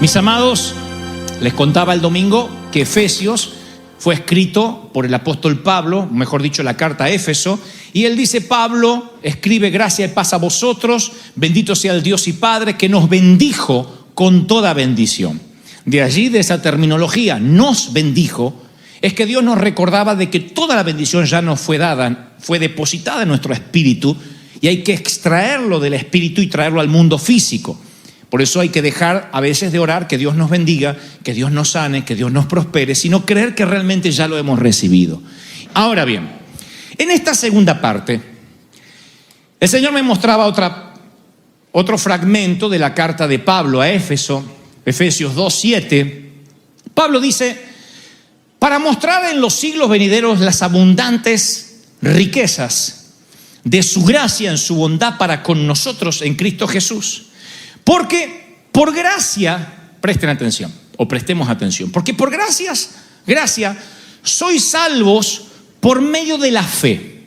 Mis amados, les contaba el domingo que Efesios fue escrito por el apóstol Pablo, mejor dicho, la carta a Éfeso, y él dice: Pablo escribe: gracia y paz a vosotros, bendito sea el Dios y Padre que nos bendijo con toda bendición. De allí, de esa terminología, nos bendijo, es que Dios nos recordaba de que toda la bendición ya nos fue dada, fue depositada en nuestro espíritu, y hay que extraerlo del espíritu y traerlo al mundo físico. Por eso hay que dejar a veces de orar que Dios nos bendiga, que Dios nos sane, que Dios nos prospere, sino creer que realmente ya lo hemos recibido. Ahora bien, en esta segunda parte, el Señor me mostraba otro fragmento de la carta de Pablo a Éfeso, Efesios 2:7. Pablo dice: para mostrar en los siglos venideros las abundantes riquezas de su gracia en su bondad para con nosotros en Cristo Jesús. Porque por gracia, presten atención, o prestemos atención, porque por gracia sois salvos por medio de la fe.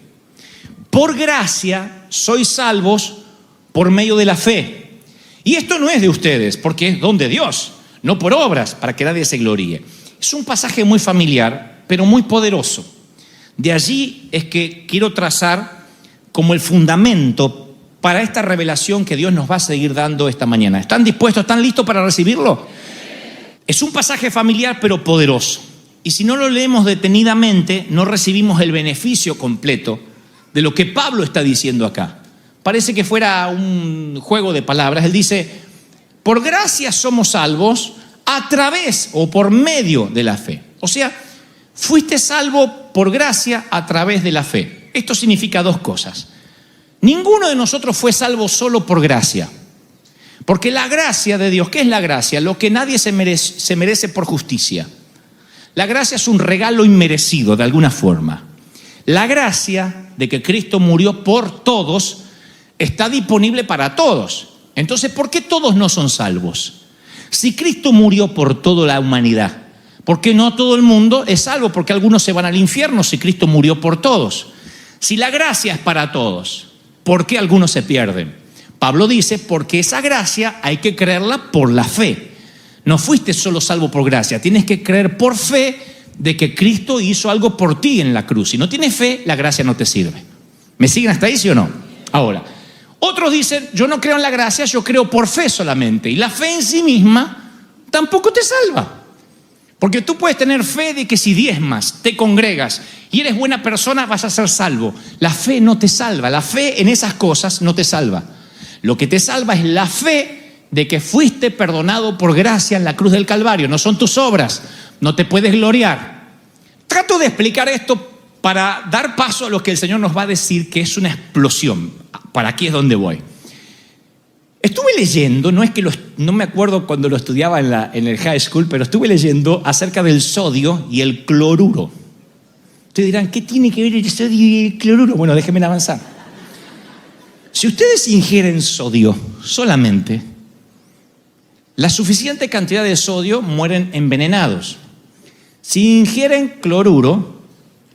Por gracia sois salvos por medio de la fe. Y esto no es de ustedes, porque es don de Dios, no por obras, para que nadie se gloríe. Es un pasaje muy familiar, pero muy poderoso. De allí es que quiero trazar como el fundamento para esta revelación que Dios nos va a seguir dando esta mañana. ¿Están dispuestos? ¿Están listos para recibirlo? Es un pasaje familiar pero poderoso. Y si no lo leemos detenidamente, no recibimos el beneficio completo de lo que Pablo está diciendo acá. Parece que fuera un juego de palabras. Él dice: por gracia somos salvos a través o por medio de la fe. O sea, fuiste salvo por gracia a través de la fe. Esto significa dos cosas. Ninguno de nosotros fue salvo solo por gracia. Porque la gracia de Dios, ¿qué es la gracia? Lo que nadie se merece por justicia. La gracia es un regalo inmerecido de alguna forma. La gracia de que Cristo murió por todos está disponible para todos. Entonces, ¿por qué todos no son salvos? Si Cristo murió por toda la humanidad, ¿por qué no todo el mundo es salvo? Porque algunos se van al infierno si Cristo murió por todos. Si la gracia es para todos, ¿por qué algunos se pierden? Pablo dice: porque esa gracia hay que creerla por la fe. No fuiste solo salvo por gracia, tienes que creer por fe de que Cristo hizo algo por ti en la cruz. Si no tienes fe, la gracia no te sirve. ¿Me siguen hasta ahí, sí o no? Ahora, otros dicen: yo no creo en la gracia, yo creo por fe solamente. Y la fe en sí misma tampoco te salva. Porque tú puedes tener fe de que si diezmas, te congregas y eres buena persona, vas a ser salvo. La fe no te salva. La fe en esas cosas no te salva. Lo que te salva es la fe de que fuiste perdonado por gracia en la cruz del Calvario. No son tus obras. No te puedes gloriar. Trato de explicar esto para dar paso a lo que el Señor nos va a decir, que es una explosión. Para aquí es donde voy. Estuve leyendo, no me acuerdo cuando lo estudiaba en el high school, pero estuve leyendo acerca del sodio y el cloruro. Ustedes dirán: ¿qué tiene que ver el sodio y el cloruro? Bueno, déjenme avanzar. Si ustedes ingieren sodio solamente, la suficiente cantidad de sodio mueren envenenados. Si ingieren cloruro,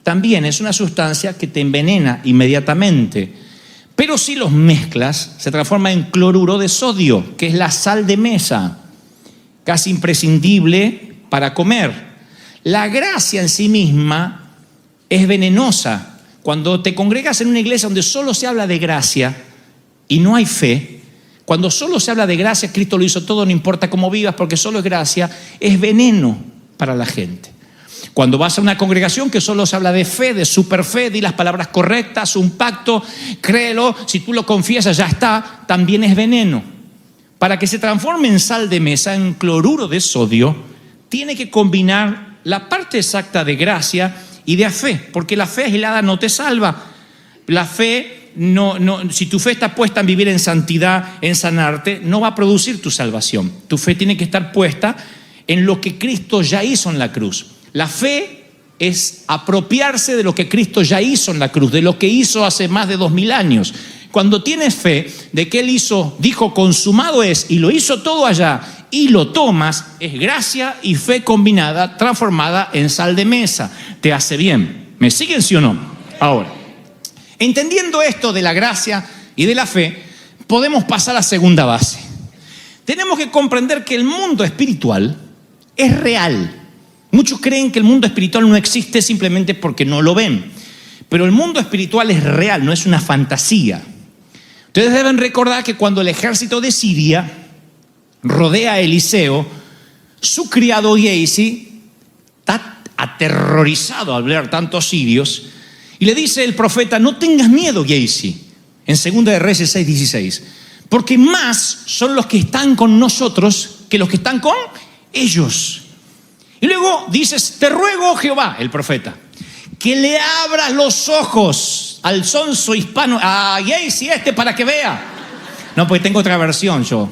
también es una sustancia que te envenena inmediatamente. Pero si los mezclas, se transforma en cloruro de sodio, que es la sal de mesa, casi imprescindible para comer. La gracia en sí misma es venenosa. Cuando te congregas en una iglesia donde solo se habla de gracia y no hay fe, cuando solo se habla de gracia, Cristo lo hizo todo, no importa cómo vivas, porque solo es gracia, es veneno para la gente. Cuando vas a una congregación que solo se habla de fe, de superfe, di las palabras correctas, un pacto, créelo, si tú lo confiesas ya está, también es veneno. Para que se transforme en sal de mesa, en cloruro de sodio, tiene que combinar la parte exacta de gracia y de fe, porque la fe aislada no te salva. La fe, si tu fe está puesta en vivir en santidad, en sanarte, no va a producir tu salvación. Tu fe tiene que estar puesta en lo que Cristo ya hizo en la cruz. La fe es apropiarse de lo que Cristo ya hizo en la cruz, de lo que hizo hace más de 2000 años. Cuando tienes fe de que Él dijo consumado es, y lo hizo todo allá, y lo tomas, es gracia y fe combinada, transformada en sal de mesa. Te hace bien. ¿Me siguen, sí o no? Ahora, entendiendo esto de la gracia y de la fe, podemos pasar a la segunda base. tenemos que comprender que el mundo espiritual es real. Muchos creen que el mundo espiritual no existe simplemente porque no lo ven. Pero el mundo espiritual es real, no es una fantasía. Ustedes deben recordar que cuando el ejército de Siria rodea a Eliseo, su criado Gehazi está aterrorizado al ver tantos sirios y le dice el profeta: no tengas miedo, Gehazi, en 2 de Reyes 6:16, porque más son los que están con nosotros que los que están con ellos. Y luego dices: te ruego, Jehová, el profeta, que le abras los ojos al sonso hispano, a Gehazi para que vea. No, pues tengo otra versión yo.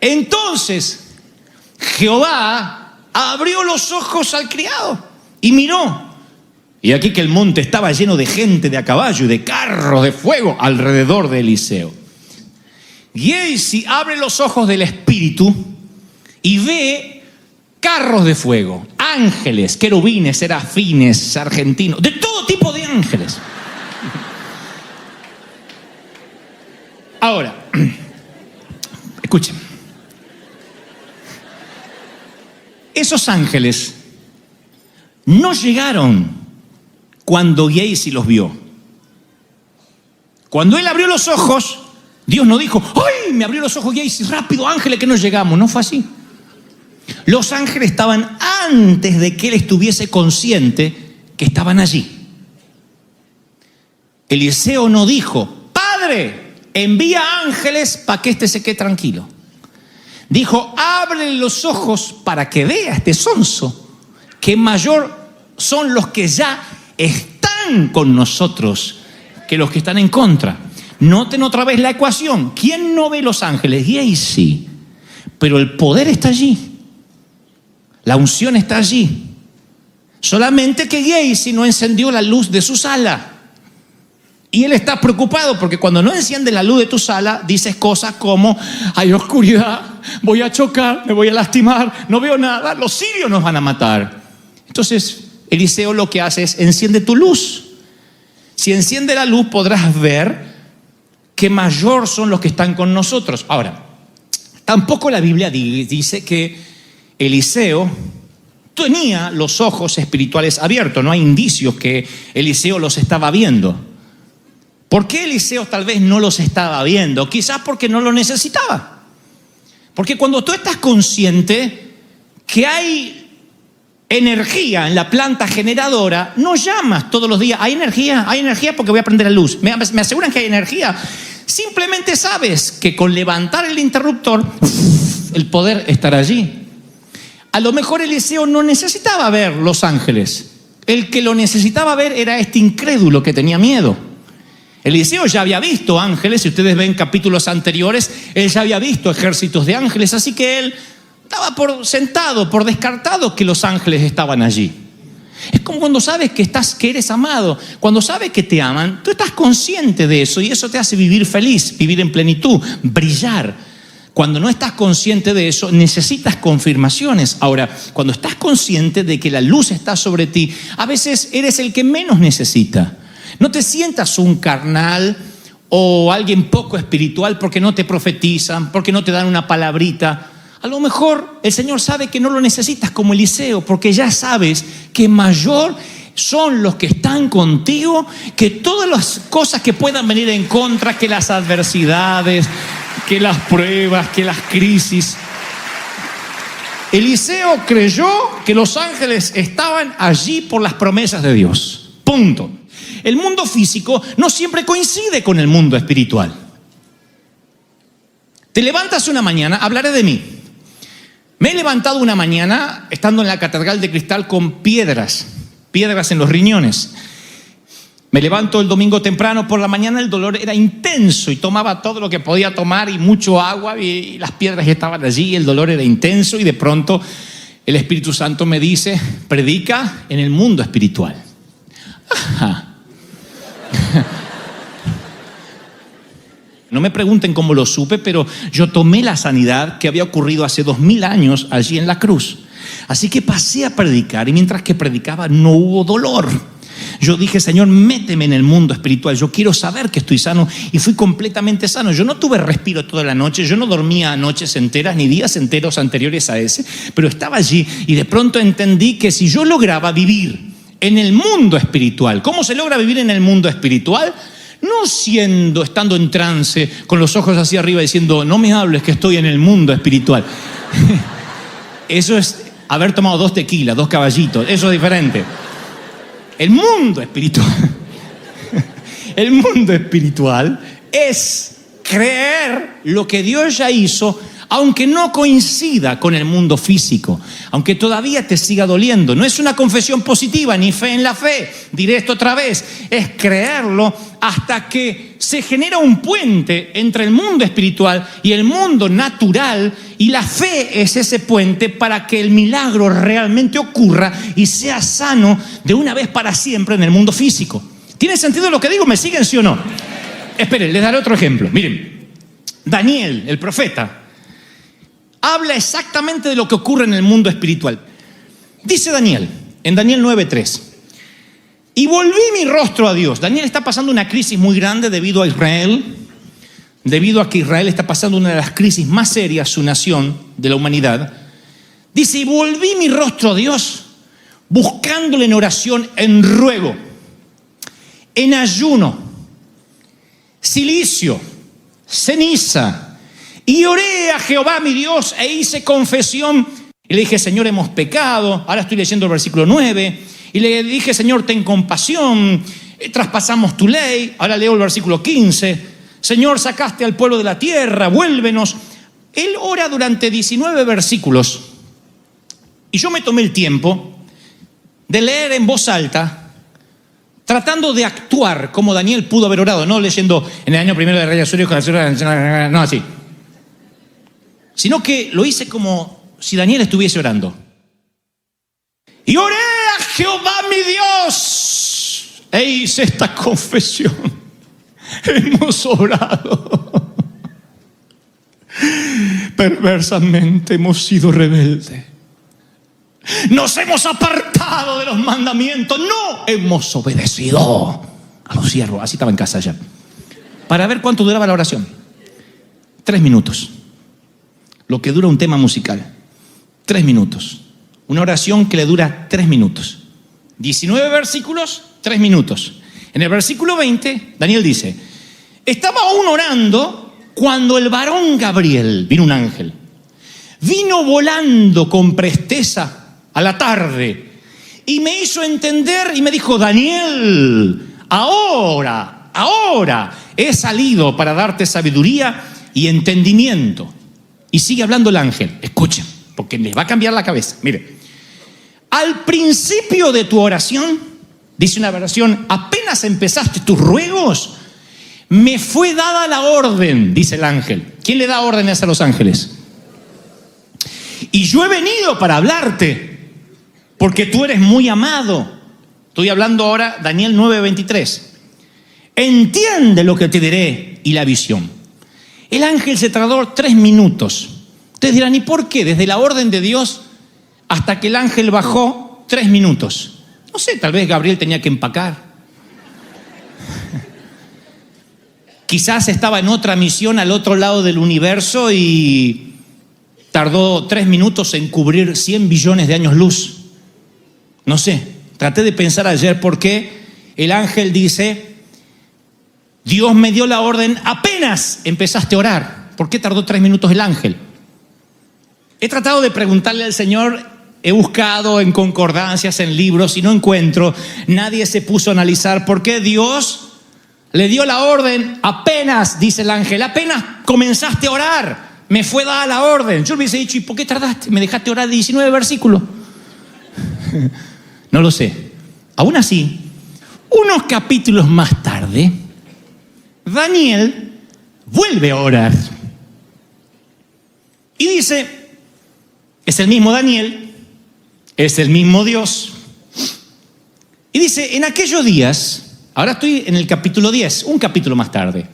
Entonces Jehová abrió los ojos al criado y miró. Y aquí que el monte estaba lleno de gente de a caballo y de carros de fuego alrededor de Eliseo. Gehazi abre los ojos del espíritu y ve carros de fuego, ángeles, querubines, serafines, argentinos, de todo tipo de ángeles. Ahora, escuchen. Esos ángeles no llegaron cuando Gehazi los vio. Cuando él abrió los ojos, Dios no dijo: ¡ay! Me abrió los ojos Gehazi, rápido, ángeles, que no llegamos. No fue así. Los ángeles estaban antes de que él estuviese consciente que estaban allí. Eliseo no dijo: Padre, envía ángeles para que éste se quede tranquilo. Dijo: ábrele los ojos para que vea este sonso, que mayor son los que ya están con nosotros que los que están en contra. Noten otra vez la ecuación. ¿Quién no ve los ángeles? Gehazi. Pero el poder está allí. La unción está allí. Solamente que Gehazi no encendió la luz de su sala. Y él está preocupado porque cuando no enciende la luz de tu sala, dices cosas como: hay oscuridad, voy a chocar, me voy a lastimar, no veo nada, los sirios nos van a matar. Entonces Eliseo lo que hace es: enciende tu luz. Si enciende la luz, podrás ver que mayor son los que están con nosotros. Ahora, tampoco la Biblia dice que Eliseo tenía los ojos espirituales abiertos. No hay indicios que Eliseo los estaba viendo. ¿Por qué Eliseo tal vez no los estaba viendo? Quizás porque no lo necesitaba. Porque cuando tú estás consciente que hay energía en la planta generadora, no llamas todos los días: hay energía porque voy a prender la luz. Me aseguran que hay energía. Simplemente sabes que con levantar el interruptor, el poder estará allí. A lo mejor Eliseo no necesitaba ver los ángeles. El que lo necesitaba ver era este incrédulo que tenía miedo. Eliseo ya había visto ángeles, si ustedes ven capítulos anteriores, él ya había visto ejércitos de ángeles, así que él daba por sentado, por descartado que los ángeles estaban allí. Es como cuando sabes que eres amado, cuando sabes que te aman, tú estás consciente de eso y eso te hace vivir feliz, vivir en plenitud, brillar. Cuando no estás consciente de eso, necesitas confirmaciones. Ahora, cuando estás consciente de que la luz está sobre ti, a veces eres el que menos necesita. No te sientas un carnal o alguien poco espiritual porque no te profetizan, porque no te dan una palabrita. A lo mejor el Señor sabe que no lo necesitas como Eliseo, porque ya sabes que mayor son los que están contigo que todas las cosas que puedan venir en contra, que las adversidades, que las pruebas, que las crisis. Eliseo creyó que los ángeles estaban allí por las promesas de Dios. Punto. El mundo físico no siempre coincide con el mundo espiritual. Te levantas una mañana, hablaré de mí. Me he levantado una mañana estando en la Catedral de Cristal con piedras en los riñones. Me levanto el domingo temprano por la mañana, el dolor era intenso y tomaba todo lo que podía tomar y mucho agua y las piedras estaban allí, el dolor era intenso y de pronto el Espíritu Santo me dice: predica en el mundo espiritual. Ajá. No me pregunten cómo lo supe, pero yo tomé la sanidad que había ocurrido hace 2000 años allí en la cruz. Así que pasé a predicar y mientras que predicaba no hubo dolor. yo dije, Señor, méteme en el mundo espiritual, yo quiero saber que estoy sano, y fui completamente sano. Yo no tuve respiro toda la noche, yo no dormía noches enteras ni días enteros anteriores a ese, pero estaba allí y de pronto entendí que si yo lograba vivir en el mundo espiritual, ¿cómo se logra vivir en el mundo espiritual? No estando en trance, con los ojos hacia arriba diciendo, no me hables que estoy en el mundo espiritual. Eso es haber tomado 2 tequilas, 2 caballitos, eso es diferente. El mundo espiritual es creer lo que Dios ya hizo, aunque no coincida con el mundo físico, aunque todavía te siga doliendo. No es una confesión positiva, ni fe en la fe. Diré esto otra vez, es creerlo hasta que se genera un puente entre el mundo espiritual y el mundo natural, y la fe es ese puente para que el milagro realmente ocurra y sea sano de una vez para siempre en el mundo físico. ¿Tiene sentido lo que digo? ¿Me siguen, sí o no? Esperen, les daré otro ejemplo. Miren, Daniel, el profeta, habla exactamente de lo que ocurre en el mundo espiritual. Dice Daniel, en Daniel 9:3, y volví mi rostro a Dios. Daniel está pasando una crisis muy grande debido a Israel, debido a que Israel está pasando una de las crisis más serias, su nación, de la humanidad. Dice, y volví mi rostro a Dios, buscándole en oración, en ruego, en ayuno, cilicio, ceniza, y oré a Jehová mi Dios e hice confesión. Y le dije, Señor, hemos pecado. Ahora estoy leyendo el versículo 9. Y le dije, Señor, ten compasión. Traspasamos tu ley. Ahora leo el versículo 15. Señor, sacaste al pueblo de la tierra, vuélvenos. Él ora durante 19 versículos. Y yo me tomé el tiempo de leer en voz alta, tratando de actuar como Daniel pudo haber orado, no leyendo en el año primero de Rey Asurio, no así, sino que lo hice como si Daniel estuviese orando. Y oré a Jehová mi Dios e hice esta confesión. Hemos orado. Perversamente hemos sido rebeldes. Nos hemos apartado de los mandamientos. No hemos obedecido a los siervos. Así estaba en casa ya. Para ver cuánto duraba la oración. 3 minutos. Lo que dura un tema musical. 3 minutos. Una oración que le dura 3 minutos. 19 versículos, 3 minutos. En el versículo 20, Daniel dice, estaba aún orando cuando el varón Gabriel, vino un ángel, vino volando con presteza a la tarde y me hizo entender y me dijo, Daniel, ahora he salido para darte sabiduría y entendimiento. Y sigue hablando el ángel. Escuchen, porque les va a cambiar la cabeza. Mire, al principio de tu oración, dice una versión, apenas empezaste tus ruegos, me fue dada la orden, dice el ángel. ¿Quién le da órdenes a los ángeles? Y yo he venido para hablarte, porque tú eres muy amado. Estoy hablando ahora, Daniel 9:23. Entiende lo que te diré y la visión. El ángel se tardó 3 minutos. Ustedes dirán, ¿y por qué? Desde la orden de Dios hasta que el ángel bajó, 3 minutos. No sé, tal vez Gabriel tenía que empacar. Quizás estaba en otra misión al otro lado del universo y tardó 3 minutos en cubrir 100 billones de años luz. No sé, traté de pensar ayer por qué el ángel dice, Dios me dio la orden apenas empezaste a orar. ¿Por qué tardó 3 minutos el ángel? He tratado de preguntarle al Señor, he buscado en concordancias, en libros y no encuentro. Nadie se puso a analizar por qué Dios le dio la orden apenas, dice el ángel, apenas comenzaste a orar. Me fue dada la orden. Yo le hubiese dicho, ¿y por qué tardaste? Me dejaste orar 19 versículos. No lo sé. Aún así, unos capítulos más tarde, Daniel vuelve a orar. Y dice, es el mismo Daniel, es el mismo Dios. Y dice, en aquellos días, ahora estoy en el capítulo 10, un capítulo más tarde.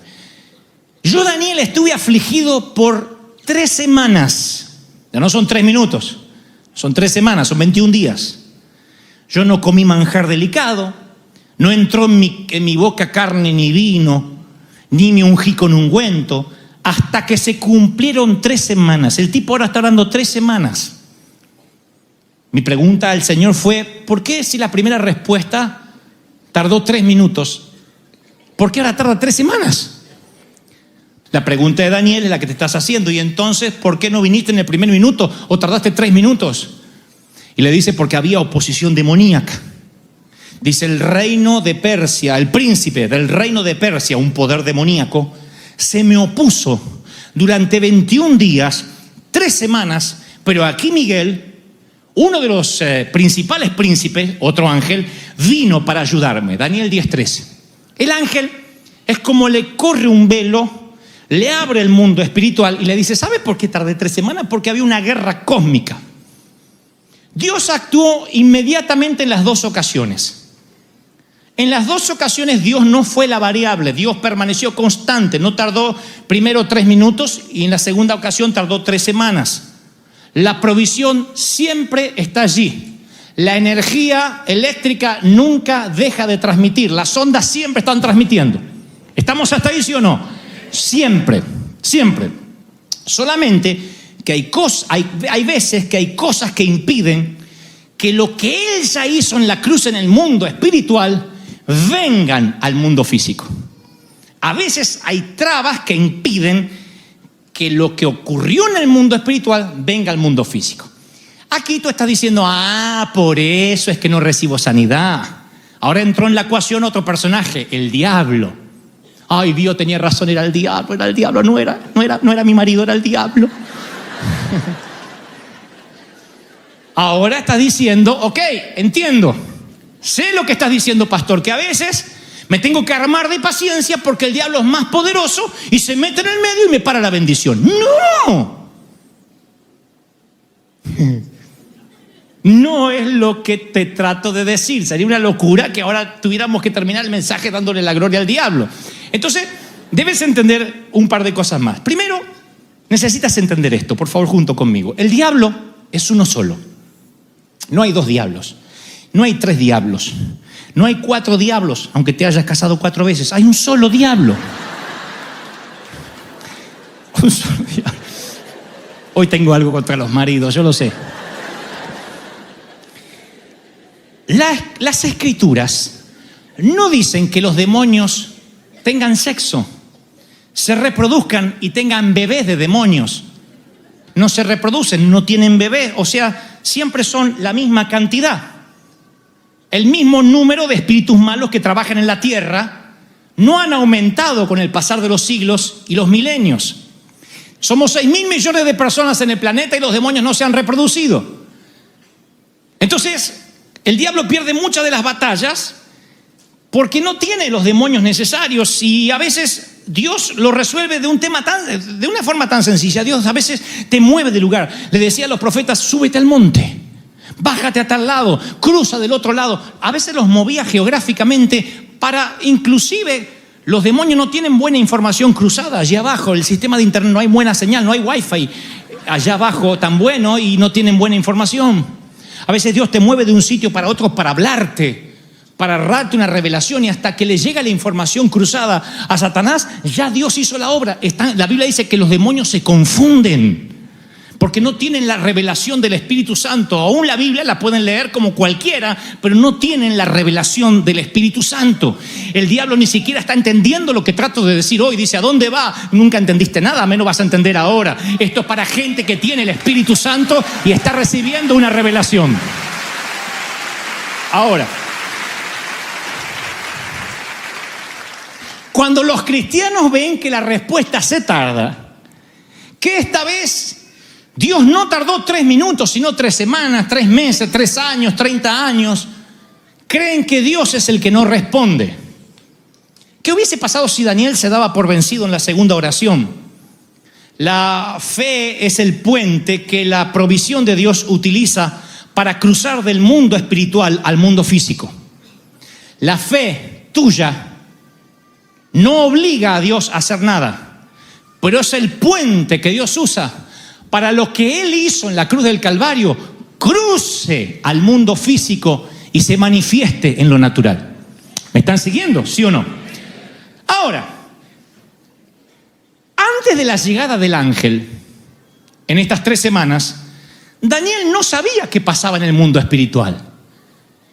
Yo, Daniel, estuve afligido por 3 semanas. Ya no son 3 minutos, son 3 semanas, son 21 días. Yo no comí manjar delicado, no entró en mi boca carne ni vino, ni me ungí con ungüento, hasta que se cumplieron 3 semanas. El tipo ahora está orando 3 semanas. Mi pregunta al Señor fue, ¿por qué si la primera respuesta tardó 3 minutos? ¿Por qué ahora tarda 3 semanas? La pregunta de Daniel es la que te estás haciendo. Y entonces, ¿por qué no viniste en el primer minuto o tardaste 3 minutos? Y le dice, porque había oposición demoníaca. Dice, el reino de Persia, el príncipe del reino de Persia, un poder demoníaco, se me opuso durante 21 días, 3 semanas, pero aquí Miguel, uno de los principales príncipes, otro ángel, vino para ayudarme. Daniel 10:13. El ángel es como le corre un velo, le abre el mundo espiritual y le dice, ¿sabe por qué tardé 3 semanas? Porque había una guerra cósmica. Dios actuó inmediatamente en las 2 ocasiones. En las 2 ocasiones Dios no fue la variable, Dios permaneció constante, no tardó primero 3 minutos y en la segunda ocasión tardó 3 semanas. La provisión siempre está allí. La energía eléctrica nunca deja de transmitir, las ondas siempre están transmitiendo. ¿Estamos hasta ahí, sí o no? Siempre, siempre. Solamente que hay veces que hay cosas que impiden que lo que Él ya hizo en la cruz en el mundo espiritual vengan al mundo físico. A veces hay trabas que impiden que lo que ocurrió en el mundo espiritual venga al mundo físico. Aquí tú estás diciendo, por eso es que no recibo sanidad. Ahora entró en la ecuación otro personaje, el diablo. Ay, Dios tenía razón, era el diablo, no era mi marido, era el diablo. Ahora estás diciendo, ok, entiendo, sé lo que estás diciendo, pastor, que a veces me tengo que armar de paciencia porque el diablo es más poderoso y se mete en el medio y me para la bendición. ¡No! No es lo que te trato de decir. Sería una locura que ahora tuviéramos que terminar el mensaje dándole la gloria al diablo. Entonces, debes entender un par de cosas más. Primero, necesitas entender esto, por favor, junto conmigo. El diablo es uno solo. No hay 2 diablos. No hay 3 diablos. No hay 4 diablos, aunque te hayas casado 4 veces. Hay un solo diablo. Un solo diablo. Hoy tengo algo contra los maridos, yo lo sé. Las escrituras no dicen que los demonios tengan sexo, se reproduzcan y tengan bebés de demonios. No se reproducen, no tienen bebés, o sea, siempre son la misma cantidad. El mismo número de espíritus malos que trabajan en la tierra no han aumentado con el pasar de los siglos y los milenios. Somos 6.000 millones de personas en el planeta y los demonios no se han reproducido. Entonces, el diablo pierde muchas de las batallas porque no tiene los demonios necesarios y a veces Dios lo resuelve de una forma tan sencilla. Dios a veces te mueve de lugar. Le decía a los profetas, súbete al monte, bájate a tal lado, cruza del otro lado. A veces los movía geográficamente para, inclusive, los demonios no tienen buena información cruzada. Allí abajo, el sistema de internet, no hay buena señal, no hay wifi allá abajo tan bueno y no tienen buena información. A veces Dios te mueve de un sitio para otro para hablarte, para darte una revelación y hasta que le llega la información cruzada a Satanás, ya Dios hizo la obra. La Biblia dice que los demonios se confunden porque no tienen la revelación del Espíritu Santo. Aún la Biblia la pueden leer como cualquiera, pero no tienen la revelación del Espíritu Santo. El diablo ni siquiera está entendiendo lo que trato de decir hoy. Dice, ¿a dónde va? Nunca entendiste nada, menos vas a entender ahora. Esto es para gente que tiene el Espíritu Santo y está recibiendo una revelación. Ahora, cuando los cristianos ven que la respuesta se tarda, que esta vez Dios no tardó 3 minutos, sino 3 semanas, 3 meses, 3 años, 30 años, creen que Dios es el que no responde. ¿Qué hubiese pasado si Daniel se daba por vencido en la segunda oración? La fe es el puente que la provisión de Dios utiliza para cruzar del mundo espiritual al mundo físico. La fe tuya no obliga a Dios a hacer nada, pero es el puente que Dios usa para lo que Él hizo en la cruz del Calvario, cruce al mundo físico y se manifieste en lo natural. ¿Me están siguiendo? ¿Sí o no? Ahora, antes de la llegada del ángel, en estas 3 semanas, Daniel no sabía qué pasaba en el mundo espiritual.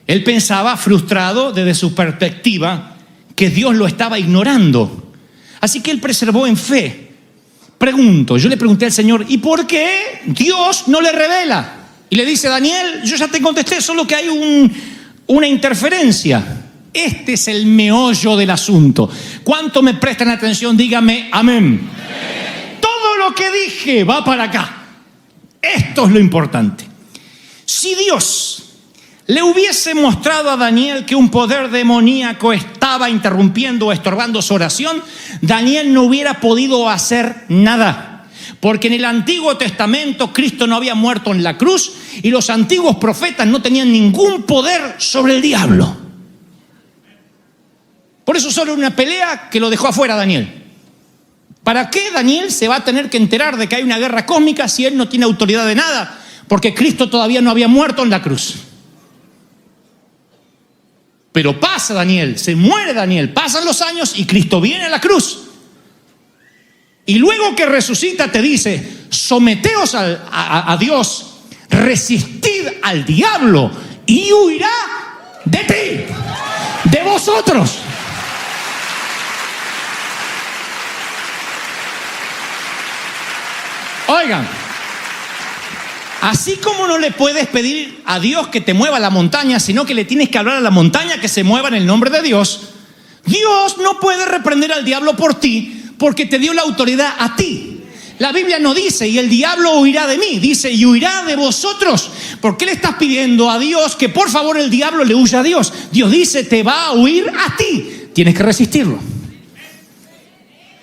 Él pensaba, frustrado desde su perspectiva, que Dios lo estaba ignorando. Así que él preservó en fe. Yo le pregunté al Señor, ¿y por qué Dios no le revela? Y le dice, Daniel, yo ya te contesté, solo que hay una interferencia. Este es el meollo del asunto. ¿Cuánto me prestan atención? Dígame amén. Todo lo que dije va para acá. Esto es lo importante. Si Dios le hubiese mostrado a Daniel que un poder demoníaco estaba interrumpiendo o estorbando su oración, Daniel no hubiera podido hacer nada. Porque en el Antiguo Testamento Cristo no había muerto en la cruz y los antiguos profetas no tenían ningún poder sobre el diablo. Por eso solo una pelea que lo dejó afuera Daniel. ¿Para qué Daniel se va a tener que enterar de que hay una guerra cósmica si él no tiene autoridad de nada? Porque Cristo todavía no había muerto en la cruz. Pero pasa Daniel, se muere Daniel, pasan los años y Cristo viene a la cruz. Y luego que resucita te dice, someteos a Dios, resistid al diablo y huirá de ti, de vosotros. Oigan, así como no le puedes pedir a Dios que te mueva la montaña, sino que le tienes que hablar a la montaña que se mueva en el nombre de Dios, Dios no puede reprender al diablo por ti porque te dio la autoridad a ti. La Biblia no dice, y el diablo huirá de mí, dice, y huirá de vosotros. ¿Por qué le estás pidiendo a Dios que por favor el diablo le huya a Dios? Dios dice, te va a huir a ti. Tienes que resistirlo.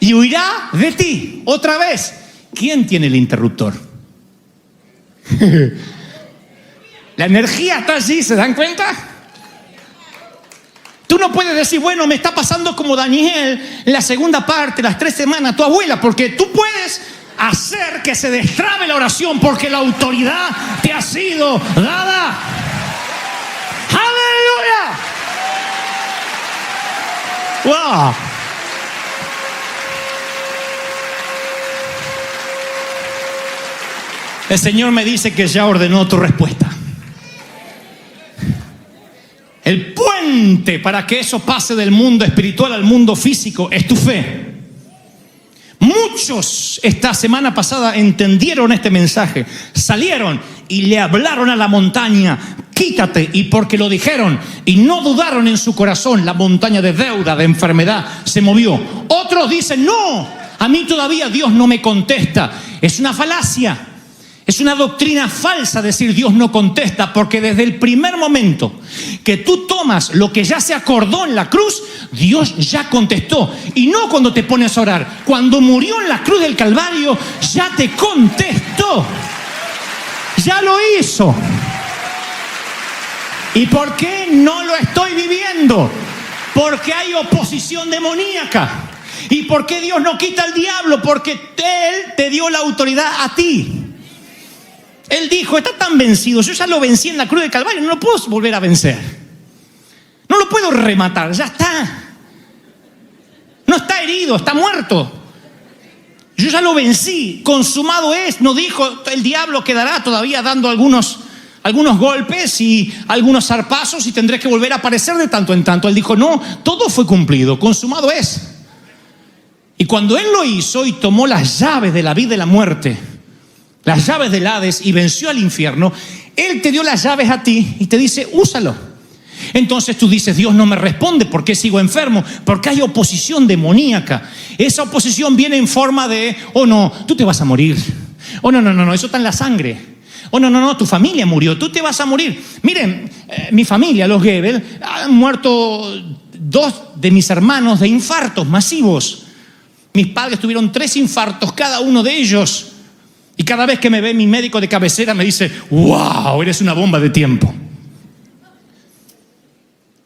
Y huirá de ti. Otra vez, ¿quién tiene el interruptor? La energía está allí, ¿se dan cuenta? Tú no puedes decir, bueno, me está pasando como Daniel en la segunda parte, las 3 semanas, tu abuela, porque tú puedes hacer que se destrabe la oración porque la autoridad te ha sido dada. ¡Aleluya! ¡Wow! El Señor me dice que ya ordenó tu respuesta. El puente para que eso pase del mundo espiritual al mundo físico es tu fe. Muchos esta semana pasada entendieron este mensaje, salieron y le hablaron a la montaña, quítate, y porque lo dijeron y no dudaron en su corazón, la montaña de deuda, de enfermedad, se movió. Otros dicen, no, a mí todavía Dios no me contesta. Es una falacia. Es una doctrina falsa decir Dios no contesta, porque desde el primer momento que tú tomas lo que ya se acordó en la cruz, Dios ya contestó. Y no cuando te pones a orar, cuando murió en la cruz del Calvario, ya te contestó. Ya lo hizo. ¿Y por qué no lo estoy viviendo? Porque hay oposición demoníaca. ¿Y por qué Dios no quita al diablo? Porque Él te dio la autoridad a ti. Él dijo, está tan vencido, yo ya lo vencí en la cruz del Calvario, no lo puedo volver a vencer. No lo puedo rematar, ya está. No está herido, está muerto. Yo ya lo vencí, consumado es. No dijo, el diablo quedará todavía dando algunos golpes y algunos zarpazos y tendré que volver a aparecer de tanto en tanto. Él dijo, no, todo fue cumplido, consumado es. Y cuando Él lo hizo y tomó las llaves de la vida y la muerte, las llaves del Hades, y venció al infierno, Él te dio las llaves a ti y te dice, úsalo. Entonces tú dices, Dios no me responde, ¿por qué sigo enfermo? Porque hay oposición demoníaca. Esa oposición viene en forma de, oh no, tú te vas a morir. Oh no, eso está en la sangre. Oh no, tu familia murió, tú te vas a morir. Miren, mi familia, los Gebel, han muerto 2 de mis hermanos de infartos masivos. Mis padres tuvieron 3 infartos, cada uno de ellos. Y cada vez que me ve mi médico de cabecera me dice, wow, eres una bomba de tiempo.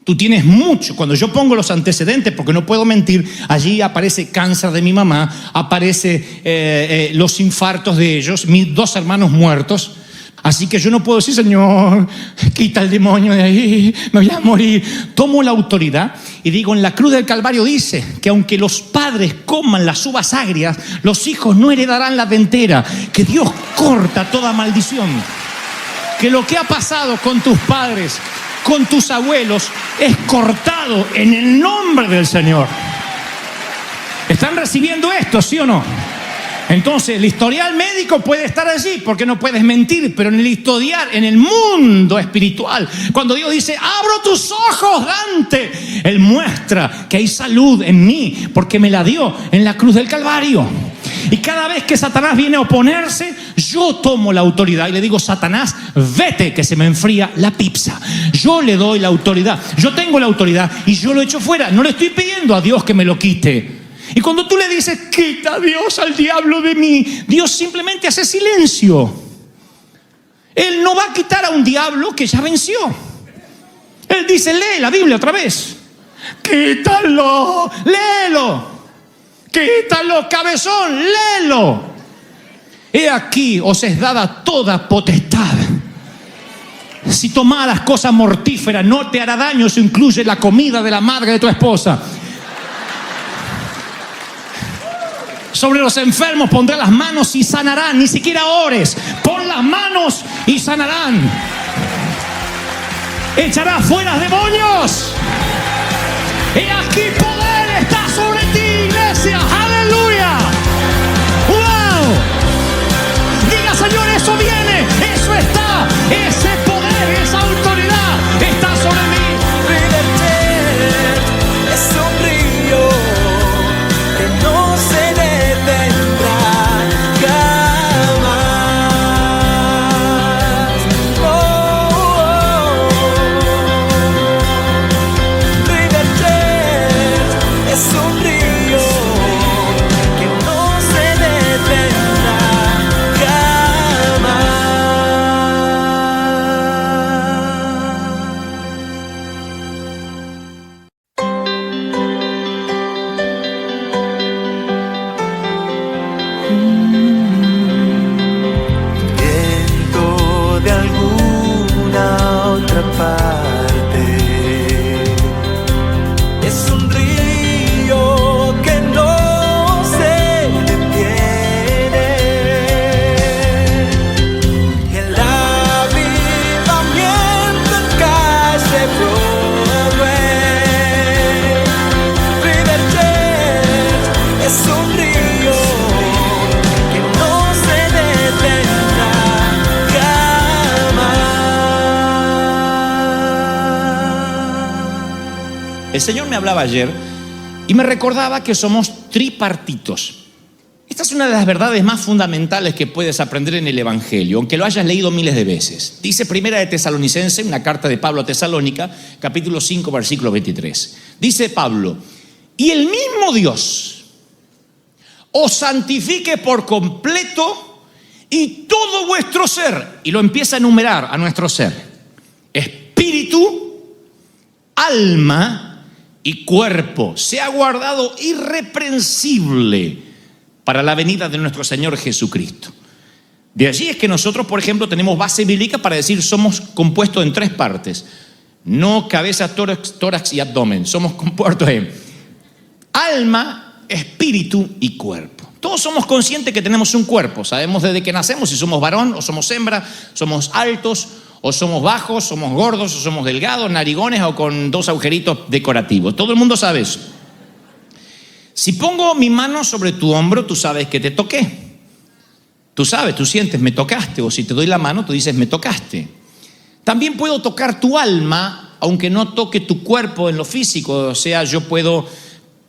Tú tienes mucho. Cuando yo pongo los antecedentes, porque no puedo mentir, allí aparece cáncer de mi mamá, aparece los infartos de ellos, mis 2 hermanos muertos. Así que yo no puedo decir, Señor, quita el demonio de ahí, me voy a morir. Tomo la autoridad y digo, en la cruz del Calvario dice que aunque los padres coman las uvas agrias, los hijos no heredarán la dentera. Que Dios corta toda maldición. Que lo que ha pasado con tus padres, con tus abuelos, es cortado en el nombre del Señor. ¿Están recibiendo esto, sí o no? Entonces, el historial médico puede estar allí porque no puedes mentir, pero en el historial, en el mundo espiritual, cuando Dios dice, abro tus ojos, Dante, Él muestra que hay salud en mí porque me la dio en la cruz del Calvario. Y cada vez que Satanás viene a oponerse, yo tomo la autoridad y le digo, Satanás, vete que se me enfría la pizza. Yo le doy la autoridad, yo tengo la autoridad y yo lo echo fuera. No le estoy pidiendo a Dios que me lo quite. Y cuando tú le dices, quita Dios al diablo de mí, Dios simplemente hace silencio. Él no va a quitar a un diablo que ya venció. Él dice, lee la Biblia otra vez. Quítalo, léelo. Quítalo, cabezón, léelo. He aquí os es dada toda potestad. Si tomaras cosas mortíferas, no te hará daño. Eso incluye la comida de la madre de tu esposa. Sobre los enfermos pondré las manos y sanarán. Ni siquiera ores. Pon las manos y sanarán. Echará fuera demonios. He aquí poder está sobre ti, iglesia. ¡Aleluya! ¡Wow! Diga, Señor, eso viene, eso está. Ese poder, esa autoridad está sobre mí. Es un río que no se detendrá jamás. River Jet es un río que no se detendrá jamás. Viento de alguna otra parte, es un río que no se detiene. El avivamiento en calle Broadway. River Jet es un río que no se detendrá jamás. El Señor me hablaba ayer y me recordaba que somos tripartitos. Esta es una de las verdades más fundamentales que puedes aprender en el Evangelio, aunque lo hayas leído miles de veces. Dice Primera de Tesalonicense, una carta de Pablo a Tesalónica, capítulo 5, versículo 23. Dice Pablo, y el mismo Dios os santifique por completo y todo vuestro ser, y lo empieza a enumerar a nuestro ser, espíritu, alma y cuerpo, sea guardado irreprensible para la venida de nuestro Señor Jesucristo. De allí es que nosotros, por ejemplo, tenemos base bíblica para decir somos compuestos en tres partes. No cabeza, tórax y abdomen. Somos compuestos en alma, espíritu y cuerpo. Todos somos conscientes que tenemos un cuerpo. Sabemos desde que nacemos si somos varón o somos hembra, somos altos o somos bajos, somos gordos o somos delgados, narigones o con dos agujeritos decorativos. Todo el mundo sabe eso. Si pongo mi mano sobre tu hombro, tú sabes que te toqué. Tú sabes, tú sientes, me tocaste. O si te doy la mano, tú dices, me tocaste. También puedo tocar tu alma, aunque no toque tu cuerpo en lo físico. O sea, yo puedo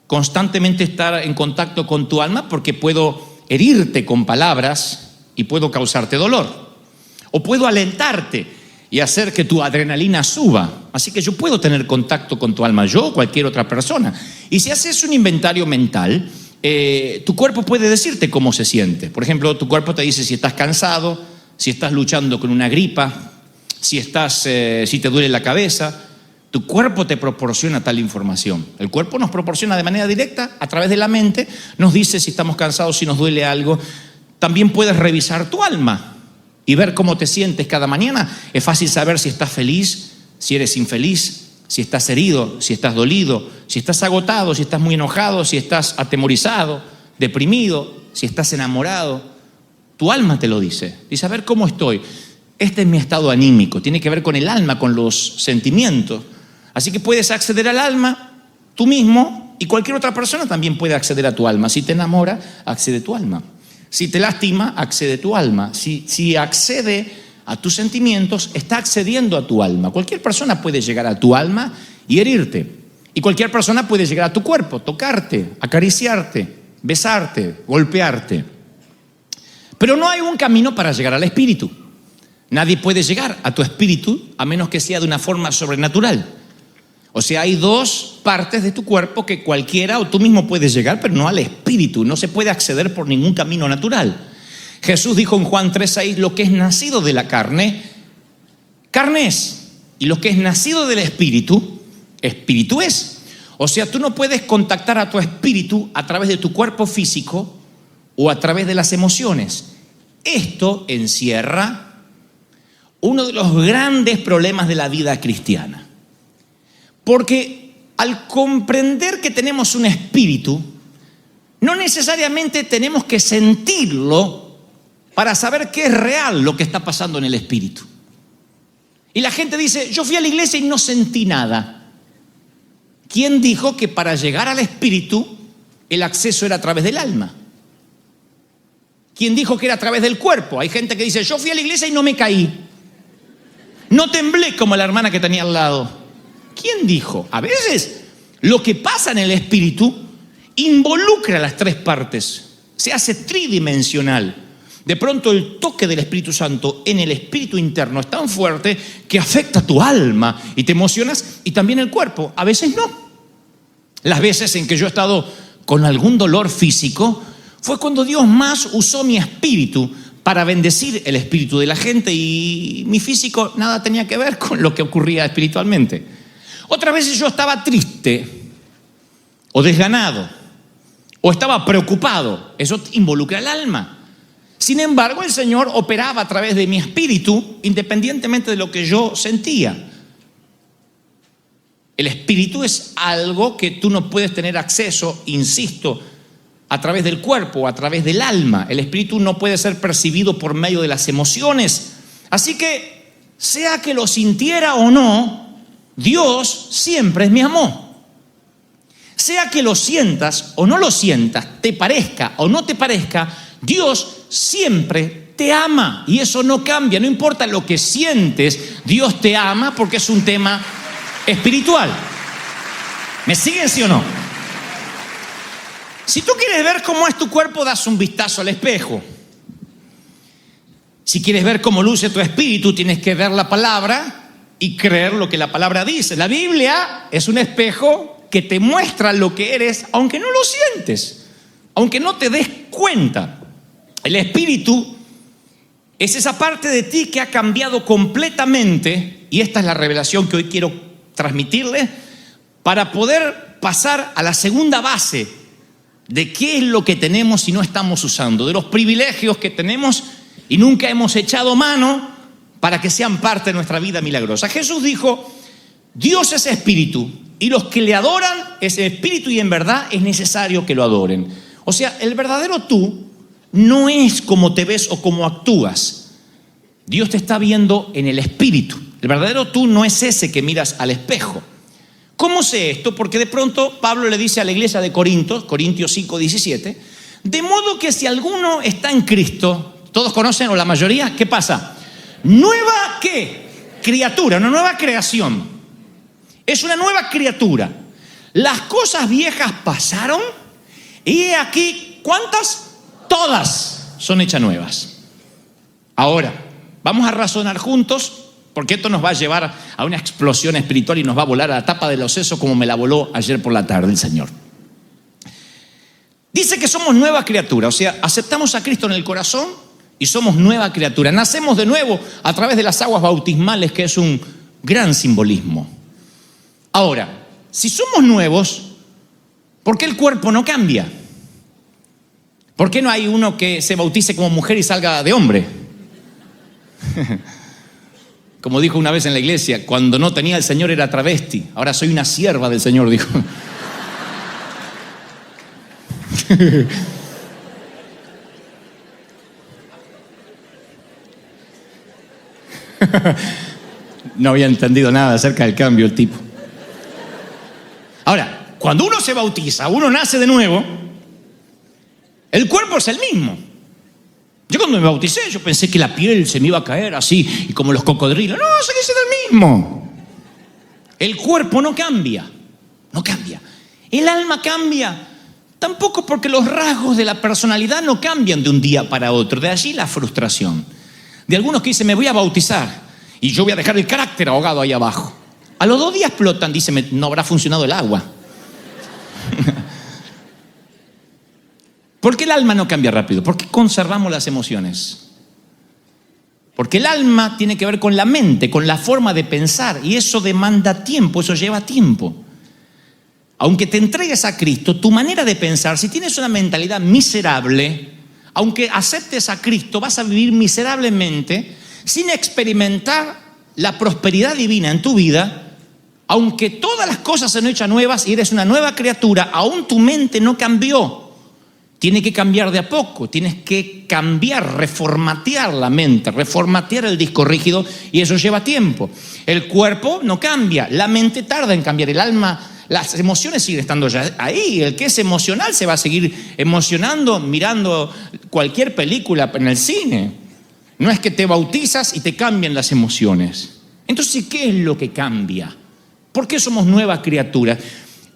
constantemente estar en contacto con tu alma porque puedo herirte con palabras y puedo causarte dolor. O puedo alentarte y hacer que tu adrenalina suba. Así que yo puedo tener contacto con tu alma, yo o cualquier otra persona. Y si haces un inventario mental, tu cuerpo puede decirte cómo se siente. Por ejemplo, tu cuerpo te dice si estás cansado, si estás luchando con una gripa, si te duele la cabeza. Tu cuerpo te proporciona tal información. El cuerpo nos proporciona de manera directa, a través de la mente, nos dice si estamos cansados, si nos duele algo. También puedes revisar tu alma. y ver cómo te sientes cada mañana, es fácil saber si estás feliz, si eres infeliz, si estás herido, si estás dolido, si estás agotado, si estás muy enojado, si estás atemorizado, deprimido, si estás enamorado. Tu alma te lo dice. Dice, a ver cómo estoy. Este es mi estado anímico, tiene que ver con el alma, con los sentimientos. Así que puedes acceder al alma tú mismo, y cualquier otra persona también puede acceder a tu alma. Si te enamora, accede a tu alma. Si te lastima, accede a tu alma. Si accede a tus sentimientos, está accediendo a tu alma. Cualquier persona puede llegar a tu alma y herirte. Y cualquier persona puede llegar a tu cuerpo, tocarte, acariciarte, besarte, golpearte. Pero no hay un camino para llegar al espíritu. Nadie puede llegar a tu espíritu a menos que sea de una forma sobrenatural. O sea, hay dos partes de tu cuerpo que cualquiera o tú mismo puedes llegar, pero no al espíritu. No se puede acceder por ningún camino natural. Jesús dijo en Juan 3:6, lo que es nacido de la carne, carne es. Y lo que es nacido del espíritu, espíritu es. O sea, tú no puedes contactar a tu espíritu a través de tu cuerpo físico o a través de las emociones. Esto encierra uno de los grandes problemas de la vida cristiana. Porque al comprender que tenemos un espíritu, no necesariamente tenemos que sentirlo para saber qué es real lo que está pasando en el espíritu. Y la gente dice, yo fui a la iglesia y no sentí nada. ¿Quién dijo que para llegar al espíritu el acceso era a través del alma? ¿Quién dijo que era a través del cuerpo? Hay gente que dice, yo fui a la iglesia y no me caí. No temblé como la hermana que tenía al lado. ¿Quién dijo? A veces lo que pasa en el espíritu involucra las tres partes. Se hace tridimensional. De pronto el toque del Espíritu Santo en el espíritu interno es tan fuerte que afecta tu alma y te emocionas y también el cuerpo. A veces no. Las veces en que yo he estado con algún dolor físico fue cuando Dios más usó mi espíritu para bendecir el espíritu de la gente y mi físico nada tenía que ver con lo que ocurría espiritualmente. Otras veces yo estaba triste o desganado o estaba preocupado. Eso involucra el alma. Sin embargo, el Señor operaba a través de mi espíritu independientemente de lo que yo sentía. El espíritu es algo que tú no puedes tener acceso, insisto, a través del cuerpo o a través del alma. El espíritu no puede ser percibido por medio de las emociones. Así que, sea que lo sintiera o no, Dios siempre me amó. Sea que lo sientas o no lo sientas, te parezca o no te parezca, Dios siempre te ama. Y eso no cambia, no importa lo que sientes, Dios te ama porque es un tema espiritual. ¿Me siguen, sí o no? Si tú quieres ver cómo es tu cuerpo, das un vistazo al espejo. Si quieres ver cómo luce tu espíritu, tienes que ver la palabra y creer lo que la palabra dice. La Biblia es un espejo que te muestra lo que eres, aunque no lo sientes, aunque no te des cuenta. El espíritu es esa parte de ti que ha cambiado completamente, y esta es la revelación que hoy quiero transmitirles para poder pasar a la segunda base de qué es lo que tenemos y no estamos usando, de los privilegios que tenemos y nunca hemos echado mano para que sean parte de nuestra vida milagrosa. Jesús dijo, Dios es espíritu y los que le adoran es espíritu y en verdad es necesario que lo adoren. O sea, el verdadero tú no es como te ves o cómo actúas. Dios te está viendo en el espíritu. El verdadero tú no es ese que miras al espejo. ¿Cómo sé esto? Porque de pronto Pablo le dice a la iglesia de Corintios 5:17, de modo que si alguno está en Cristo, todos conocen o la mayoría, ¿qué pasa? Nueva ¿qué? Criatura, una nueva creación. Es una nueva criatura. Las cosas viejas pasaron y he aquí, ¿cuántas? Todas son hechas nuevas. Ahora, vamos a razonar juntos, porque esto nos va a llevar a una explosión espiritual y nos va a volar a la tapa de los sesos como me la voló ayer por la tarde el Señor. Dice que somos nueva criatura, o sea, aceptamos a Cristo en el corazón y somos nueva criatura. Nacemos de nuevo a través de las aguas bautismales, que es un gran simbolismo. Ahora, si somos nuevos, ¿por qué el cuerpo no cambia? ¿Por qué no hay uno que se bautice como mujer y salga de hombre? Como dijo una vez en la iglesia, cuando no tenía el Señor era travesti, ahora soy una sierva del Señor, dijo. No había entendido nada acerca del cambio el tipo. Ahora, cuando uno se bautiza, uno nace de nuevo, el cuerpo es el mismo. Yo cuando me bauticé, yo pensé que la piel se me iba a caer así, y como los cocodrilos. No, sigue siendo el mismo. El cuerpo no cambia, no cambia. El alma cambia, tampoco, porque los rasgos de la personalidad no cambian de un día para otro. De allí la frustración de algunos que dicen, me voy a bautizar y yo voy a dejar el carácter ahogado ahí abajo. A los 2 días explotan, dicen, no habrá funcionado el agua. ¿Por qué el alma no cambia rápido? ¿Por qué conservamos las emociones? Porque el alma tiene que ver con la mente, con la forma de pensar, y eso demanda tiempo, eso lleva tiempo. Aunque te entregues a Cristo, tu manera de pensar, si tienes una mentalidad miserable, aunque aceptes a Cristo, vas a vivir miserablemente sin experimentar la prosperidad divina en tu vida. Aunque todas las cosas se han hecho nuevas y eres una nueva criatura, aún tu mente no cambió. Tiene que cambiar de a poco, tienes que cambiar, reformatear la mente, reformatear el disco rígido, y eso lleva tiempo. El cuerpo no cambia, la mente tarda en cambiar, el alma, las emociones siguen estando ya ahí. El que es emocional se va a seguir emocionando mirando cualquier película en el cine. No es que te bautizas y te cambian las emociones. Entonces, ¿qué es lo que cambia? ¿Por qué somos nuevas criaturas?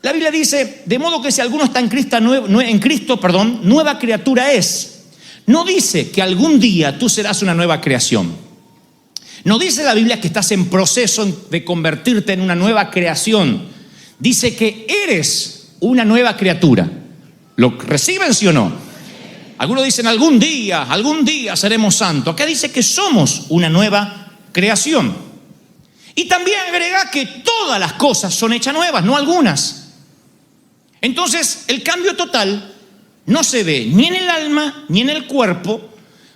La Biblia dice, de modo que si alguno está en Cristo, nueva criatura es. No dice que algún día tú serás una nueva creación. No dice la Biblia que estás en proceso de convertirte en una nueva creación. Dice que eres una nueva criatura. ¿Lo reciben, sí o no? Algunos dicen, algún día seremos santos. Acá dice que somos una nueva creación. Y también agrega que todas las cosas son hechas nuevas, no algunas. Entonces, el cambio total no se ve ni en el alma ni en el cuerpo,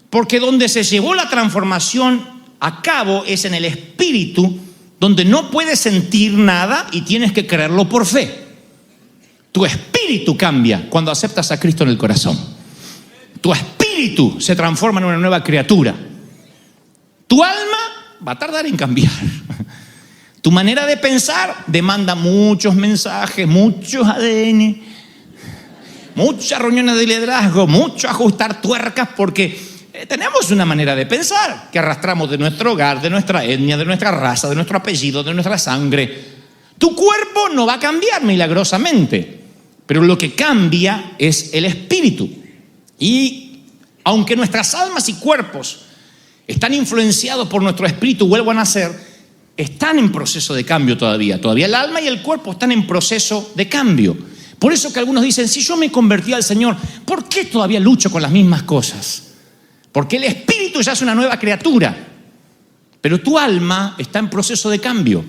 porque donde se llevó la transformación a cabo es en el espíritu, donde no puedes sentir nada y tienes que creerlo por fe. Tu espíritu cambia cuando aceptas a Cristo en el corazón. Tu espíritu se transforma en una nueva criatura. Tu alma va a tardar en cambiar. Tu manera de pensar demanda muchos mensajes, muchos ADN, muchas reuniones de liderazgo, mucho ajustar tuercas, porque tenemos una manera de pensar que arrastramos de nuestro hogar, de nuestra etnia, de nuestra raza, de nuestro apellido, de nuestra sangre. Tu cuerpo no va a cambiar milagrosamente, pero lo que cambia es el espíritu. Y aunque nuestras almas y cuerpos están influenciados por nuestro espíritu, vuelvo a nacer, están en proceso de cambio todavía. Todavía el alma y el cuerpo están en proceso de cambio. Por eso que algunos dicen, si yo me convertí al Señor, ¿por qué todavía lucho con las mismas cosas? Porque el espíritu ya es una nueva criatura, pero tu alma está en proceso de cambio.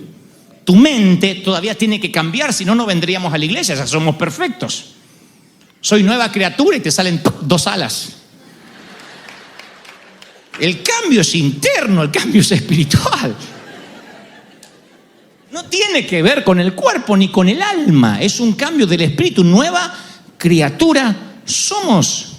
Tu mente todavía tiene que cambiar, si no, no vendríamos a la iglesia, ya somos perfectos. Soy nueva criatura y te salen 2 alas. El cambio es interno, el cambio es espiritual. No tiene que ver con el cuerpo ni con el alma, es un cambio del espíritu. Nueva criatura somos.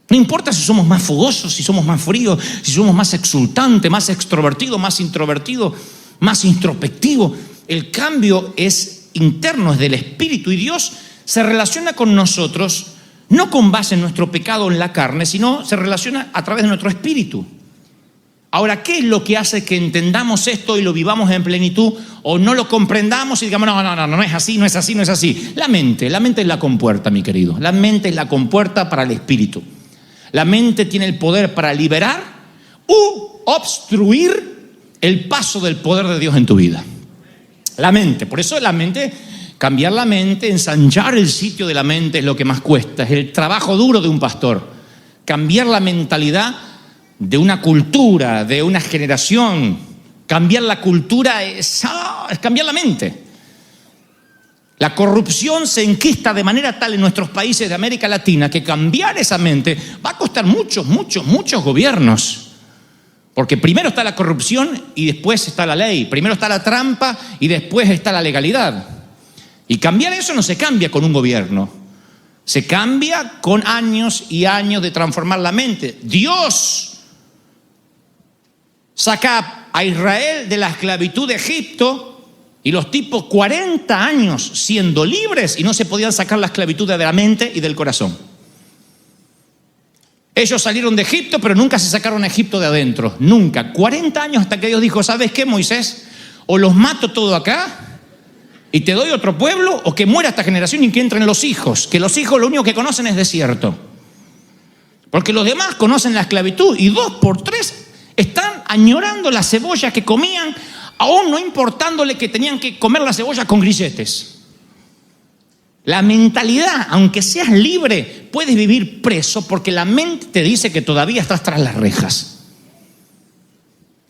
No importa si somos más fogosos, si somos más fríos, si somos más exultantes, más extrovertidos, más introvertidos, más introspectivos. El cambio es interno, es del espíritu, y Dios se relaciona con nosotros no con base en nuestro pecado en la carne, sino se relaciona a través de nuestro espíritu. Ahora, ¿qué es lo que hace que entendamos esto y lo vivamos en plenitud, o no lo comprendamos y digamos, no es así, no es así, no es así? La mente es la compuerta, mi querido. La mente es la compuerta para el espíritu. La mente tiene el poder para liberar u obstruir el paso del poder de Dios en tu vida. La mente, por eso la mente, cambiar la mente, ensanchar el sitio de la mente es lo que más cuesta, es el trabajo duro de un pastor. Cambiar la mentalidad de una cultura, de una generación. Cambiar la cultura es cambiar la mente. La corrupción se enquista de manera tal en nuestros países de América Latina que cambiar esa mente va a costar muchos gobiernos. Porque primero está la corrupción y después está la ley. Primero está la trampa y después está la legalidad. Y cambiar eso no se cambia con un gobierno. Se cambia con años y años de transformar la mente. Dios saca a Israel de la esclavitud de Egipto y los tipos 40 años siendo libres y no se podían sacar la esclavitud de la mente y del corazón. Ellos salieron de Egipto, pero nunca se sacaron a Egipto de adentro. Nunca. 40 años hasta que Dios dijo, ¿sabes qué, Moisés? O los mato todo acá y te doy otro pueblo, o que muera esta generación y que entren los hijos. Que los hijos lo único que conocen es desierto. Porque los demás conocen la esclavitud y 2 por 3 están añorando la cebolla que comían, aún no importándole que tenían que comer la cebolla con grilletes. La mentalidad, aunque seas libre, puedes vivir preso porque la mente te dice que todavía estás tras las rejas.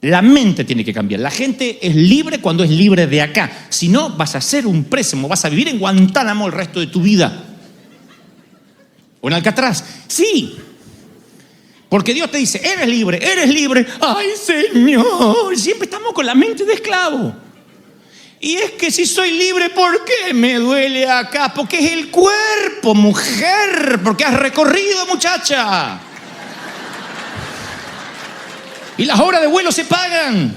La mente tiene que cambiar. La gente es libre cuando es libre de acá. Si no, vas a ser un préstamo, vas a vivir en Guantánamo el resto de tu vida. O en Alcatraz. Sí. Porque Dios te dice, eres libre, eres libre. ¡Ay, Señor! Siempre estamos con la mente de esclavo. Y es que si soy libre, ¿por qué me duele acá? Porque es el cuerpo, mujer. Porque has recorrido, muchacha. Y las horas de vuelo se pagan.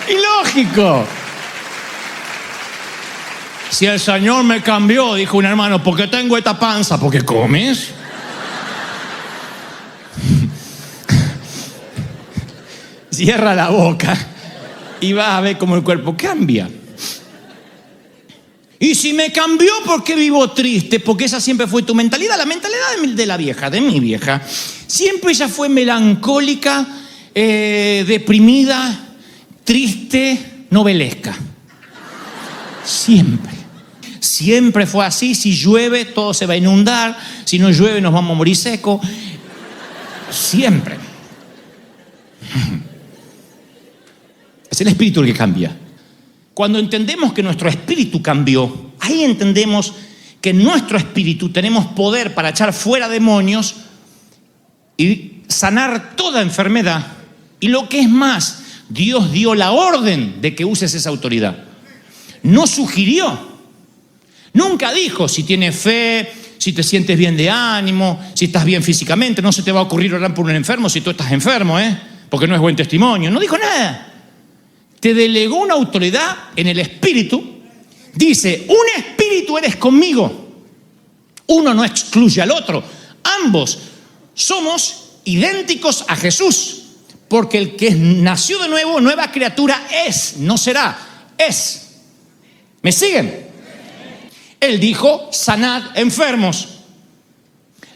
Ilógico. Si el Señor me cambió, dijo un hermano, ¿por qué tengo esta panza? ¿Porque comes? Cierra la boca y vas a ver cómo el cuerpo cambia. Y si me cambió, ¿por qué vivo triste? Porque esa siempre fue tu mentalidad. La mentalidad de la vieja, de mi vieja. Siempre ella fue melancólica, deprimida, triste, novelesca. Siempre. Siempre fue así. Si llueve, todo se va a inundar. Si no llueve, nos vamos a morir secos. Siempre. Es el espíritu el que cambia. Cuando entendemos que nuestro espíritu cambió, ahí entendemos que en nuestro espíritu tenemos poder para echar fuera demonios y sanar toda enfermedad. Y lo que es más, Dios dio la orden de que uses esa autoridad. No sugirió. Nunca dijo, si tienes fe, si te sientes bien de ánimo, si estás bien físicamente, no se te va a ocurrir orar por un enfermo si tú estás enfermo, porque no es buen testimonio. No dijo nada. Te delegó una autoridad en el espíritu. Dice, un espíritu eres conmigo. Uno no excluye al otro. Ambos somos idénticos a Jesús. Porque el que nació de nuevo, nueva criatura es, no será, es. ¿Me siguen? Él dijo, sanad enfermos,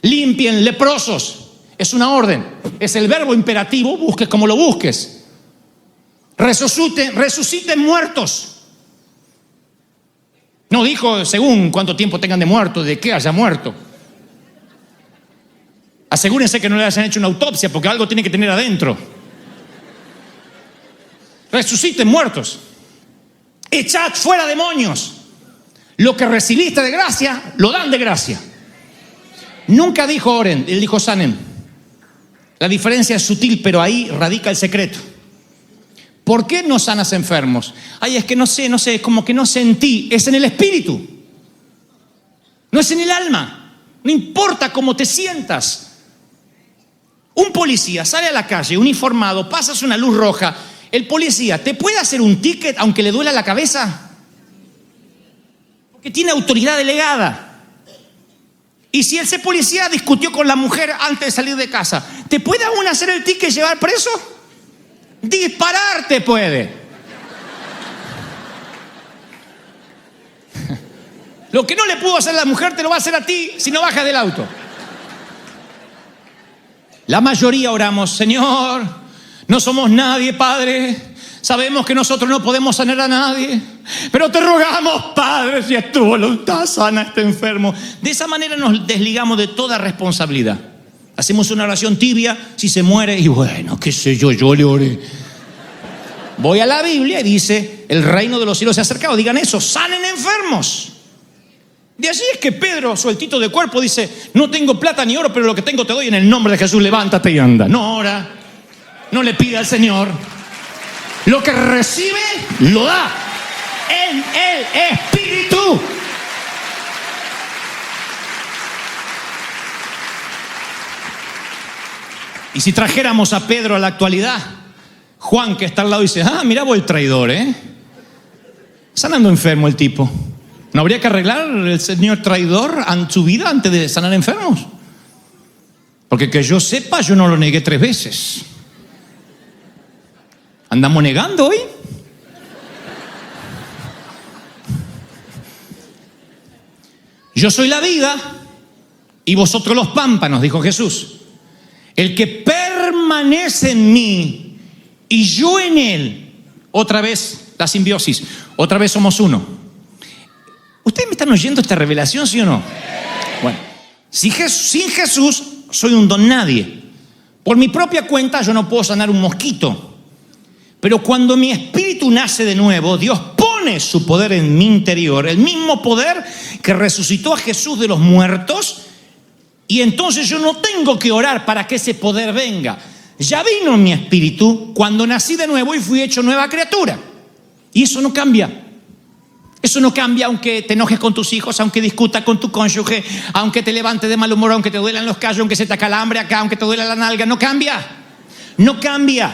limpien leprosos. Es una orden, es el verbo imperativo, busques como lo busques. Resuciten muertos. No dijo según cuánto tiempo tengan de muerto, de qué haya muerto. Asegúrense que no le hayan hecho una autopsia porque algo tiene que tener adentro. Resuciten muertos. Echad fuera demonios. Lo que recibiste de gracia, lo dan de gracia. Nunca dijo oren, él dijo sanen. La diferencia es sutil, pero ahí radica el secreto. ¿Por qué no sanas enfermos? Ay, es que no sé, como que no sentí. Es en el espíritu. No es en el alma. No importa cómo te sientas. Un policía sale a la calle uniformado, pasas una luz roja. El policía, ¿te puede hacer un ticket aunque le duela la cabeza? Porque tiene autoridad delegada. Y si ese policía discutió con la mujer antes de salir de casa, ¿te puede aún hacer el ticket y llevar preso? Dispararte puede. Lo que no le pudo hacer a la mujer te lo va a hacer a ti si no bajas del auto. La mayoría oramos, Señor, no somos nadie, Padre. Sabemos que nosotros no podemos sanar a nadie, pero te rogamos, Padre, si es tu voluntad, sana a este enfermo. De esa manera nos desligamos de toda responsabilidad. Hacemos una oración tibia, si se muere, y bueno, qué sé yo le oré. Voy a la Biblia y dice, el reino de los cielos se ha acercado. Digan eso, sanen enfermos. De allí es que Pedro, sueltito de cuerpo, dice: no tengo plata ni oro, pero lo que tengo te doy en el nombre de Jesús, levántate y anda. No ora, no le pide al Señor. Lo que recibe, lo da en el Espíritu. Y si trajéramos a Pedro a la actualidad, Juan, que está al lado, dice: mira vos el traidor, sanando enfermo el tipo. ¿No habría que arreglar el señor traidor en su vida antes de sanar enfermos? Porque que yo sepa, yo no lo negué 3 veces. ¿Andamos negando hoy? Yo soy la vida y vosotros los pámpanos, dijo Jesús. El que permanece en mí y yo en él, otra vez la simbiosis, otra vez somos uno. ¿Ustedes me están oyendo esta revelación, sí o no? Bueno, sin Jesús soy un don nadie. Por mi propia cuenta yo no puedo sanar un mosquito. Pero cuando mi espíritu nace de nuevo, Dios pone su poder en mi interior, el mismo poder que resucitó a Jesús de los muertos. Y entonces yo no tengo que orar para que ese poder venga. Ya vino en mi espíritu cuando nací de nuevo y fui hecho nueva criatura. Y eso no cambia. Eso no cambia aunque te enojes con tus hijos, aunque discutas con tu cónyuge, aunque te levantes de mal humor, aunque te duelan los callos, aunque se te acalambre acá, aunque te duela la nalga. No cambia. No cambia.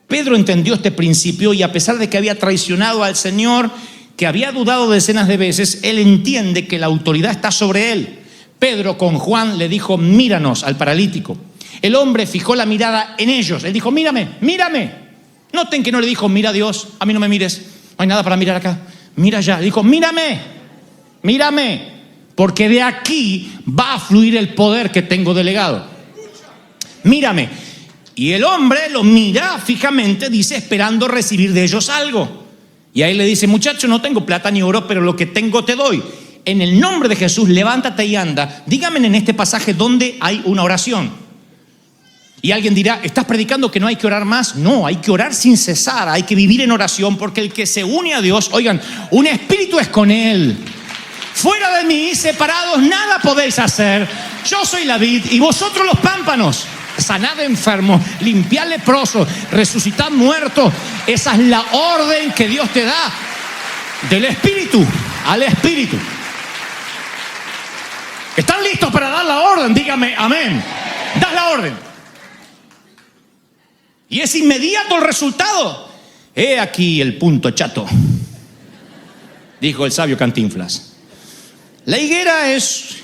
Pedro entendió este principio y a pesar de que había traicionado al Señor, que había dudado decenas de veces, él entiende que la autoridad está sobre él. Pedro con Juan le dijo: míranos, al paralítico. El hombre fijó la mirada en ellos. Él dijo: mírame, mírame. Noten que no le dijo: mira a Dios, a mí no me mires, no hay nada para mirar acá, mira allá. Dijo: mírame, mírame, porque de aquí va a fluir el poder que tengo delegado. Mírame. Y el hombre lo mira fijamente, dice, esperando recibir de ellos algo. Y ahí le dice: muchacho, no tengo plata ni oro, pero lo que tengo te doy. En el nombre de Jesús, levántate y anda. Dígame en este pasaje dónde hay una oración. Y alguien dirá: ¿estás predicando que no hay que orar más? No, hay que orar sin cesar, hay que vivir en oración, porque el que se une a Dios, oigan, un espíritu es con él. Fuera de mí, separados, nada podéis hacer. Yo soy la vid y vosotros los pámpanos. Sanad enfermos, limpiad leprosos, resucitad muertos. Esa es la orden que Dios te da, del espíritu al espíritu. ¿Están listos para dar la orden? Dígame amén. Das la orden. Y es inmediato el resultado. He aquí el punto chato, dijo el sabio Cantinflas. La higuera es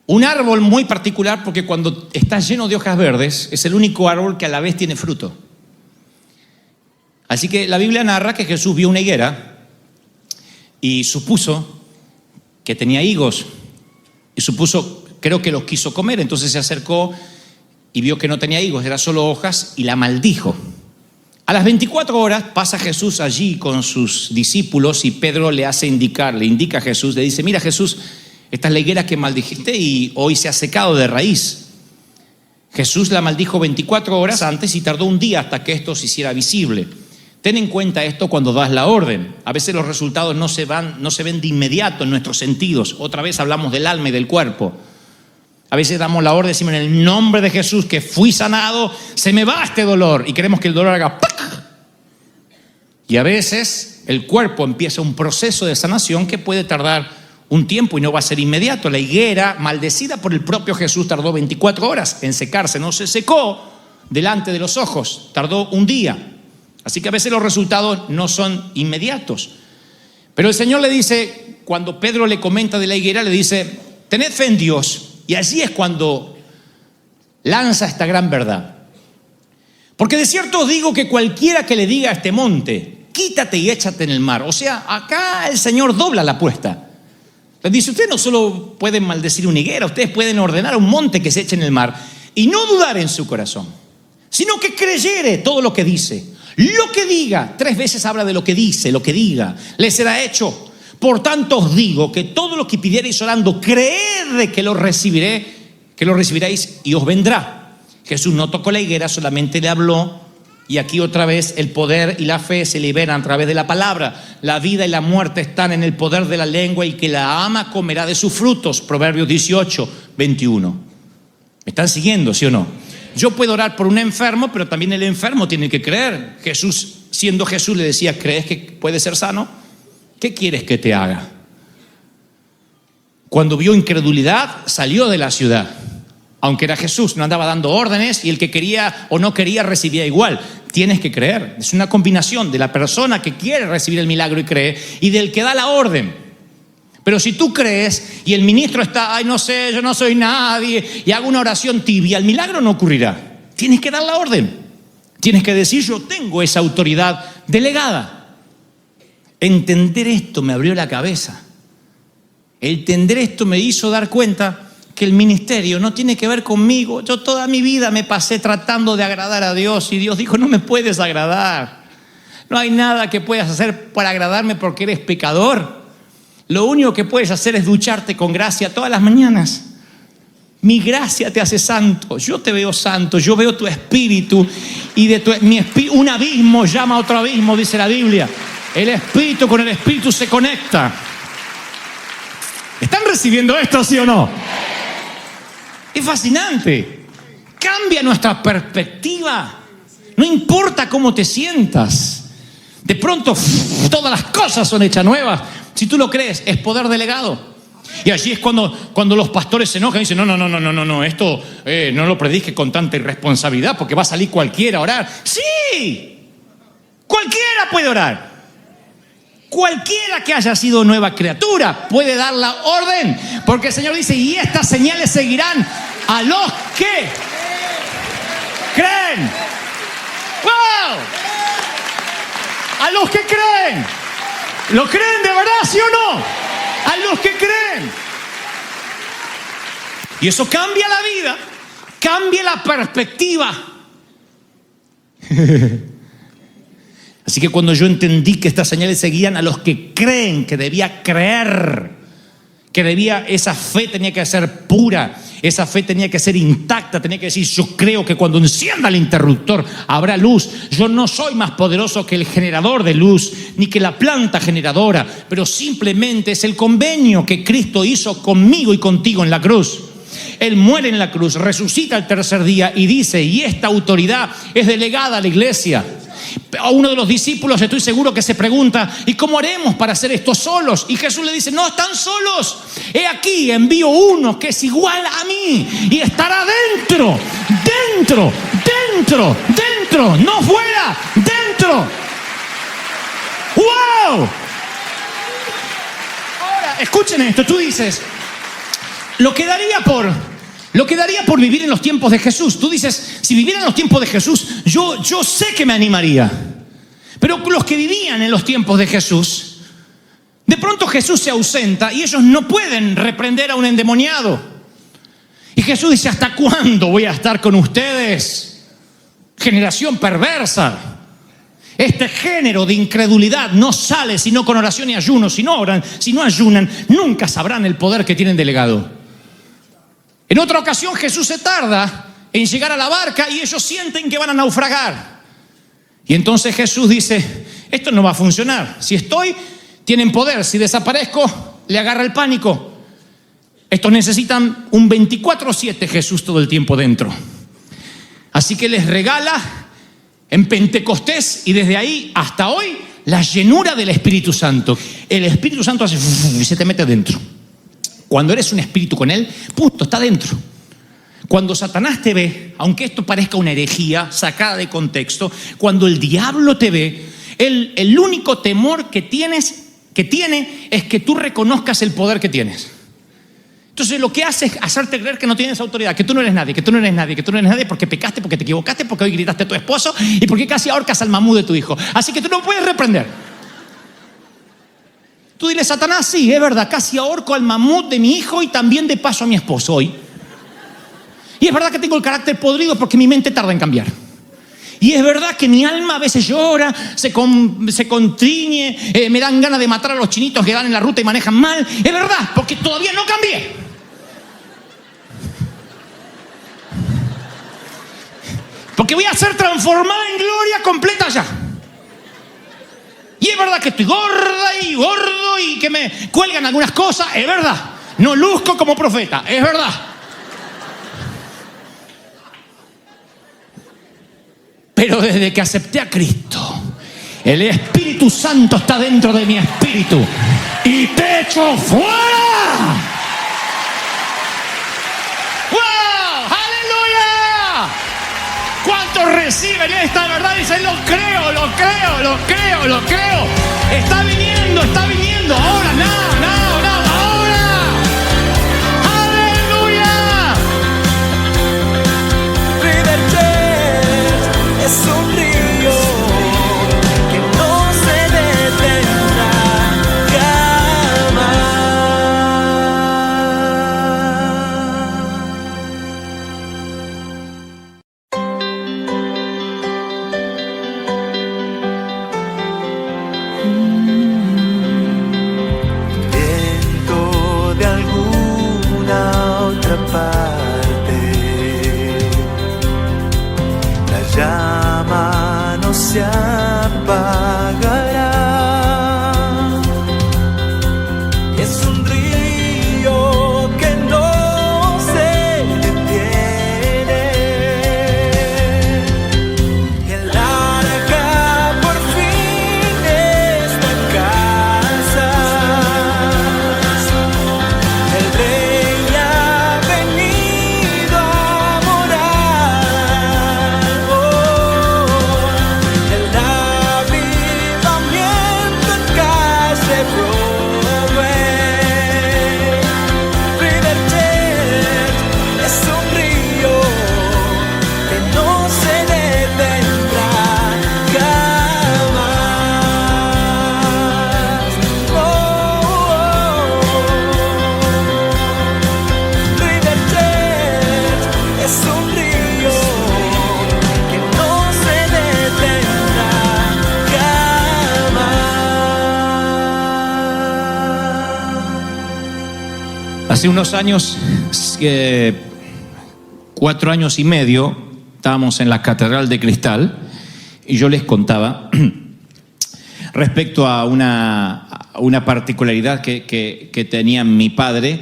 un árbol muy particular porque cuando está lleno de hojas verdes es el único árbol que a la vez tiene fruto. Así que la Biblia narra que Jesús vio una higuera y supuso que tenía higos. Y supuso, creo que los quiso comer, entonces se acercó y vio que no tenía higos, era solo hojas, y la maldijo. A las 24 horas pasa Jesús allí con sus discípulos y Pedro le indica a Jesús, le dice: mira Jesús, esta es la higuera que maldijiste y hoy se ha secado de raíz. Jesús la maldijo 24 horas antes y tardó un día hasta que esto se hiciera visible. Ten en cuenta esto cuando das la orden. A veces los resultados no se ven de inmediato en nuestros sentidos. Otra vez hablamos del alma y del cuerpo. A veces damos la orden, decimos: en el nombre de Jesús que fui sanado, se me va este dolor. Y queremos que el dolor haga ¡pac! Y a veces el cuerpo empieza un proceso de sanación que puede tardar un tiempo y no va a ser inmediato. La higuera, maldecida por el propio Jesús, tardó 24 horas en secarse. No se secó delante de los ojos, tardó un día. Así que a veces los resultados no son inmediatos. Pero el Señor le dice, cuando Pedro le comenta de la higuera, le dice: tened fe en Dios. Y así es cuando lanza esta gran verdad. Porque de cierto os digo que cualquiera que le diga a este monte: quítate y échate en el mar. O sea, acá el Señor dobla la apuesta. Les dice: ustedes no solo pueden maldecir una higuera, ustedes pueden ordenar a un monte que se eche en el mar y no dudar en su corazón, sino que creyere todo lo que dice. Lo que diga, 3 veces habla de lo que dice, lo que diga, le será hecho. Por tanto os digo que todo lo que pidiereis orando, creed que lo recibiréis y os vendrá. Jesús no tocó la higuera, solamente le habló Y aquí otra vez el poder y la fe se liberan a través de la palabra. La vida y la muerte están en el poder de la lengua y que la ama comerá de sus frutos. Proverbios 18, 21. ¿Me están siguiendo, sí o no? Yo puedo orar por un enfermo, pero también el enfermo tiene que creer. Jesús, siendo Jesús, le decía, ¿crees que puede ser sano? ¿Qué quieres que te haga? Cuando vio incredulidad, salió de la ciudad. Aunque era Jesús, no andaba dando órdenes y el que quería o no quería recibía igual. Tienes que creer. Es una combinación de la persona que quiere recibir el milagro y cree y del que da la orden. Pero si tú crees y el ministro está, ay, no sé, yo no soy nadie, y hago una oración tibia, el milagro no ocurrirá. Tienes que dar la orden. Tienes que decir, yo tengo esa autoridad delegada. Entender esto me abrió la cabeza. Entender esto me hizo dar cuenta que el ministerio no tiene que ver conmigo. Yo toda mi vida me pasé tratando de agradar a Dios y Dios dijo, no me puedes agradar. No hay nada que puedas hacer para agradarme porque eres pecador. Lo único que puedes hacer es ducharte con gracia todas las mañanas. Mi gracia te hace santo. Yo te veo santo, yo veo tu espíritu y un abismo llama a otro abismo, dice la Biblia. El espíritu con el espíritu se conecta. ¿Están recibiendo esto, sí o no? Es fascinante. Cambia nuestra perspectiva. No importa cómo te sientas. De pronto, todas las cosas son hechas nuevas. Si tú lo crees, es poder delegado. Y allí es cuando los pastores se enojan y dicen, no, esto no lo predique con tanta irresponsabilidad porque va a salir cualquiera a orar. ¡Sí! Cualquiera puede orar. Cualquiera que haya sido nueva criatura puede dar la orden, porque el Señor dice, y estas señales seguirán a los que creen. ¡Wow! A los que creen. ¿Lo creen de verdad, sí o no? A los que creen. Y eso cambia la vida, cambia la perspectiva. Así que cuando yo entendí que estas señales seguían a los que creen, que debía creer, esa fe tenía que ser pura, esa fe tenía que ser intacta, tenía que decir, yo creo que cuando encienda el interruptor habrá luz. Yo no soy más poderoso que el generador de luz, ni que la planta generadora, pero simplemente es el convenio que Cristo hizo conmigo y contigo en la cruz. Él muere en la cruz, resucita el tercer día y dice, y esta autoridad es delegada a la iglesia. A uno de los discípulos estoy seguro que se pregunta, ¿y cómo haremos para hacer esto solos? Y Jesús le dice, no están solos. He aquí, envío uno que es igual a mí y estará dentro, no fuera, dentro. ¡Wow! Ahora, escuchen esto, tú dices, lo que daría por vivir en los tiempos de Jesús. Tú dices, si viviera en los tiempos de Jesús, yo sé que me animaría. Pero los que vivían en los tiempos de Jesús, de pronto Jesús se ausenta y ellos no pueden reprender a un endemoniado. Y Jesús dice, ¿hasta cuándo voy a estar con ustedes? Generación perversa. Este género de incredulidad no sale sino con oración y ayuno. Si no oran, si no ayunan, nunca sabrán el poder que tienen delegado. En otra ocasión Jesús se tarda en llegar a la barca y ellos sienten que van a naufragar. Y entonces Jesús dice, esto no va a funcionar. Si estoy, tienen poder. Si desaparezco, le agarra el pánico. Estos necesitan un 24/7 Jesús todo el tiempo dentro. Así que les regala en Pentecostés y desde ahí hasta hoy la llenura del Espíritu Santo. El Espíritu Santo hace y se te mete dentro. Cuando eres un espíritu con Él, punto, está dentro. Cuando Satanás te ve, aunque esto parezca una herejía sacada de contexto, cuando el diablo te ve, el único temor que tiene es que tú reconozcas el poder que tienes. Entonces lo que hace es hacerte creer que no tienes autoridad, que tú no eres nadie, porque pecaste, porque te equivocaste, porque hoy gritaste a tu esposo y porque casi ahorcas al mamú de tu hijo. Así que tú no puedes reprender. Tú dile, Satanás, sí, es verdad, casi ahorco al mamut de mi hijo y también de paso a mi esposo hoy. Y es verdad que tengo el carácter podrido porque mi mente tarda en cambiar. Y es verdad que mi alma a veces llora, se contriñe, me dan ganas de matar a los chinitos que van en la ruta y manejan mal. Es verdad, porque todavía no cambié. Porque voy a ser transformada en gloria completa allá. Y es verdad que estoy gorda y gordo y que me cuelgan algunas cosas, es verdad. No luzco como profeta, es verdad. Pero desde que acepté a Cristo, el Espíritu Santo está dentro de mi espíritu y te echo fuera. ¡Wow! ¡Aleluya! ¿Cuántos reciben esta verdad? Dicen, lo creo, lo creo, lo creo, lo creo. Está viniendo, ahora, ahora. ¡Aleluya! River Church es un río que no se detendrá jamás. Viento de alguna otra parte, la llama no se apagará. Es un río que no se detiene. El arca por fin está en casa. El rey ha venido a morar. El avivamiento en calle Broadway. River Church es un río que no se detendrá jamás. River Church es un río que no se detendrá jamás. Hace unos años, 4 años y medio, estábamos en la Catedral de Cristal y yo les contaba respecto a una particularidad que tenía mi padre,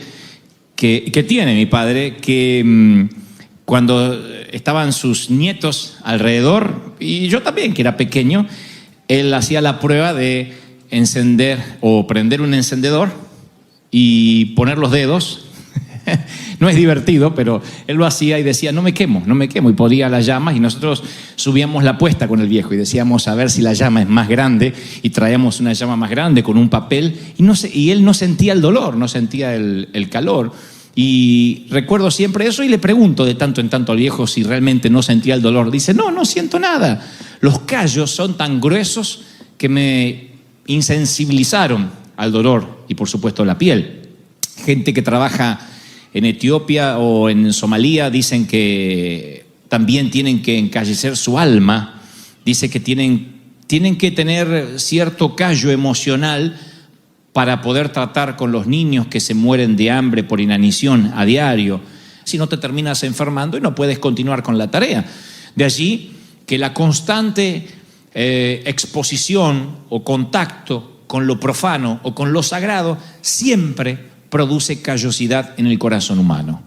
que tiene mi padre, que cuando estaban sus nietos alrededor, y yo también, que era pequeño, él hacía la prueba de encender o prender un encendedor y poner los dedos. No es divertido, pero él lo hacía y decía, no me quemo, y ponía las llamas y nosotros subíamos la apuesta con el viejo y decíamos a ver si la llama es más grande y traíamos una llama más grande con un papel y él no sentía el dolor, no sentía el calor. Y recuerdo siempre eso y le pregunto de tanto en tanto al viejo si realmente no sentía el dolor. Dice, no siento nada. Los callos son tan gruesos que me insensibilizaron al dolor y por supuesto la piel. Gente que trabaja en Etiopía o en Somalia dicen que también tienen que encallecer su alma. Dice que tienen que tener cierto callo emocional para poder tratar con los niños que se mueren de hambre por inanición a diario. Si no te terminas enfermando y no puedes continuar con la tarea. De allí que la constante exposición o contacto con lo profano o con lo sagrado siempre produce callosidad en el corazón humano.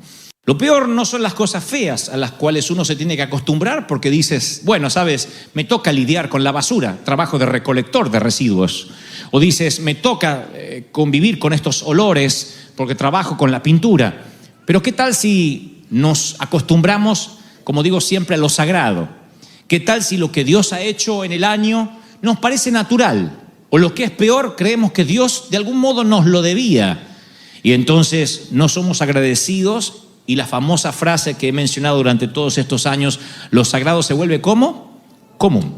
Lo peor no son las cosas feas a las cuales uno se tiene que acostumbrar porque dices, bueno, sabes, me toca lidiar con la basura, trabajo de recolector de residuos. O dices, me toca convivir con estos olores porque trabajo con la pintura. Pero ¿qué tal si nos acostumbramos, como digo siempre, a lo sagrado? ¿Qué tal si lo que Dios ha hecho en el año nos parece natural? O lo que es peor, creemos que Dios de algún modo nos lo debía. Y entonces no somos agradecidos y la famosa frase que he mencionado durante todos estos años, lo sagrado se vuelve ¿cómo? Común.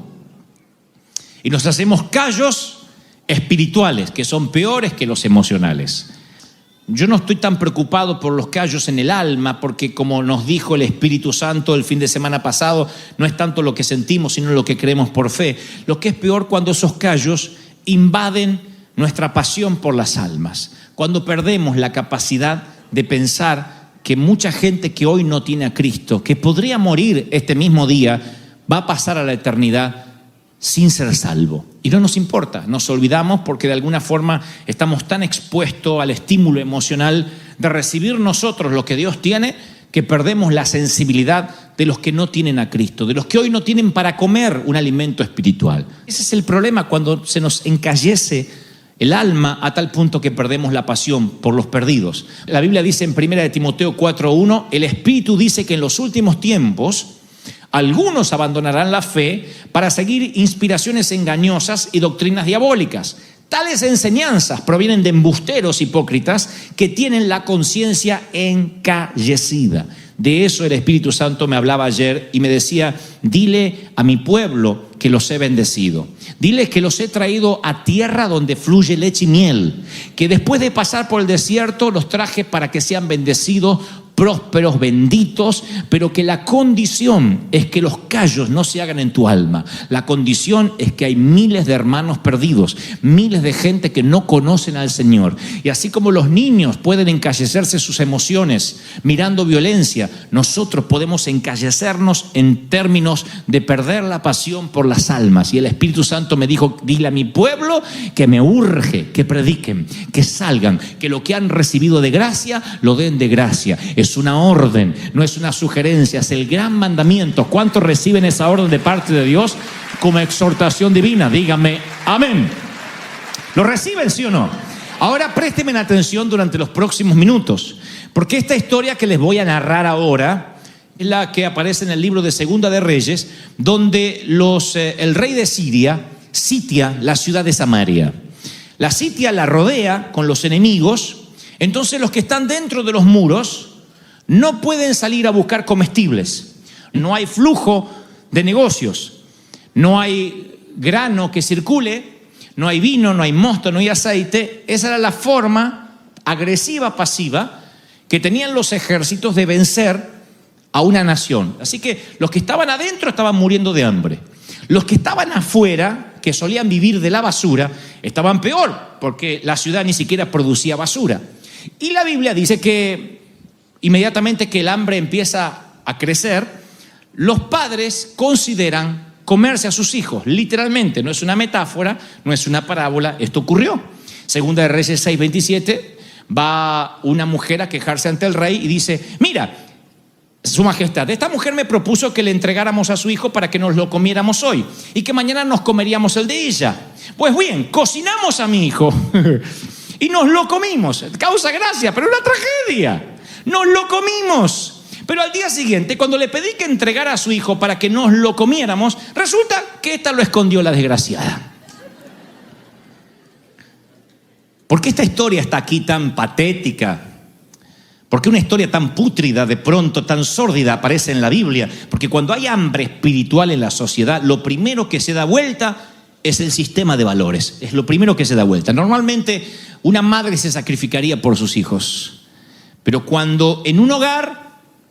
Y nos hacemos callos espirituales que son peores que los emocionales. Yo no estoy tan preocupado por los callos en el alma porque como nos dijo el Espíritu Santo el fin de semana pasado, no es tanto lo que sentimos sino lo que creemos por fe. Lo que es peor cuando esos callos invaden nuestra pasión por las almas, cuando perdemos la capacidad de pensar que mucha gente que hoy no tiene a Cristo, que podría morir este mismo día, va a pasar a la eternidad sin ser salvo. Y no nos importa, nos olvidamos porque de alguna forma estamos tan expuestos al estímulo emocional de recibir nosotros lo que Dios tiene, que perdemos la sensibilidad de los que no tienen a Cristo, de los que hoy no tienen para comer un alimento espiritual. Ese es el problema cuando se nos encallece el alma a tal punto que perdemos la pasión por los perdidos. La Biblia dice en 1 Timoteo 4:1, el Espíritu dice que en los últimos tiempos algunos abandonarán la fe para seguir inspiraciones engañosas y doctrinas diabólicas. Tales enseñanzas provienen de embusteros hipócritas que tienen la conciencia encallecida. De eso el Espíritu Santo me hablaba ayer y me decía, dile a mi pueblo que los he bendecido. Dile que los he traído a tierra donde fluye leche y miel. Que después de pasar por el desierto los traje para que sean bendecidos, prósperos, benditos, pero que la condición es que los callos no se hagan en tu alma. La condición es que hay miles de hermanos perdidos, miles de gente que no conocen al Señor. Y así como los niños pueden encallecerse sus emociones mirando violencia, nosotros podemos encallecernos en términos de perder la pasión por las almas. Y el Espíritu Santo me dijo, dile a mi pueblo que me urge, que prediquen, que salgan, que lo que han recibido de gracia, lo den de gracia. Es una orden, no es una sugerencia, es el gran mandamiento. ¿Cuántos reciben esa orden de parte de Dios como exhortación divina? Díganme, amén. ¿Lo reciben, sí o no? Ahora préstenme atención durante los próximos minutos, porque esta historia que les voy a narrar ahora es la que aparece en el libro de Segunda de Reyes, donde el rey de Siria sitia la ciudad de Samaria. La sitia, la rodea con los enemigos. Entonces los que están dentro de los muros no pueden salir a buscar comestibles. No hay flujo de negocios. No hay grano que circule. No hay vino, no hay mosto, no hay aceite. Esa era la forma agresiva, pasiva, que tenían los ejércitos de vencer a una nación. Así que los que estaban adentro estaban muriendo de hambre. Los que estaban afuera, que solían vivir de la basura, estaban peor, porque la ciudad ni siquiera producía basura. Y la Biblia dice que inmediatamente que el hambre empieza a crecer, los padres consideran comerse a sus hijos. Literalmente, no es una metáfora, no es una parábola, esto ocurrió. Segunda de Reyes 6:27, va una mujer a quejarse ante el rey y dice, mira, su majestad, esta mujer me propuso que le entregáramos a su hijo para que nos lo comiéramos hoy y que mañana nos comeríamos el de ella. Pues bien, cocinamos a mi hijo y nos lo comimos. Causa gracia, pero una tragedia. Nos lo comimos. Pero al día siguiente, cuando le pedí que entregara a su hijo para que nos lo comiéramos, resulta que esta lo escondió la desgraciada. ¿Por qué esta historia está aquí tan patética? ¿Por qué una historia tan pútrida, de pronto tan sórdida aparece en la Biblia? Porque cuando hay hambre espiritual en la sociedad, lo primero que se da vuelta es el sistema de valores. Es lo primero que se da vuelta. Normalmente una madre se sacrificaría por sus hijos. Pero cuando en un hogar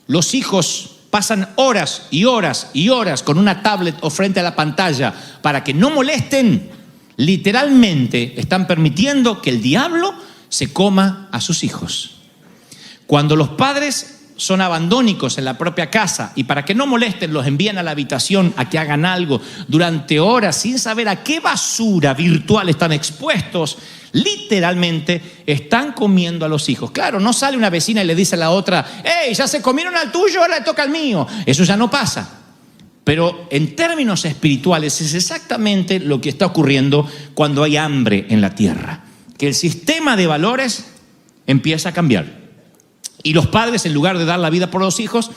los hijos pasan horas y horas y horas con una tablet o frente a la pantalla para que no molesten, literalmente están permitiendo que el diablo se coma a sus hijos. Cuando los padres son abandónicos en la propia casa y para que no molesten los envían a la habitación a que hagan algo durante horas sin saber a qué basura virtual están expuestos, literalmente están comiendo a los hijos. Claro, no sale una vecina y le dice a la otra, ¡hey, ya se comieron al tuyo, ahora le toca al mío! Eso ya no pasa. Pero en términos espirituales es exactamente lo que está ocurriendo cuando hay hambre en la tierra. Que el sistema de valores empieza a cambiar. Y los padres, en lugar de dar la vida por los hijos,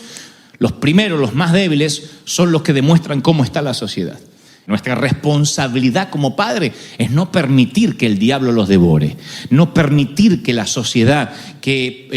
los primeros, los más débiles, son los que demuestran cómo está la sociedad. Nuestra responsabilidad como padre es no permitir que el diablo los devore, no permitir que la sociedad, que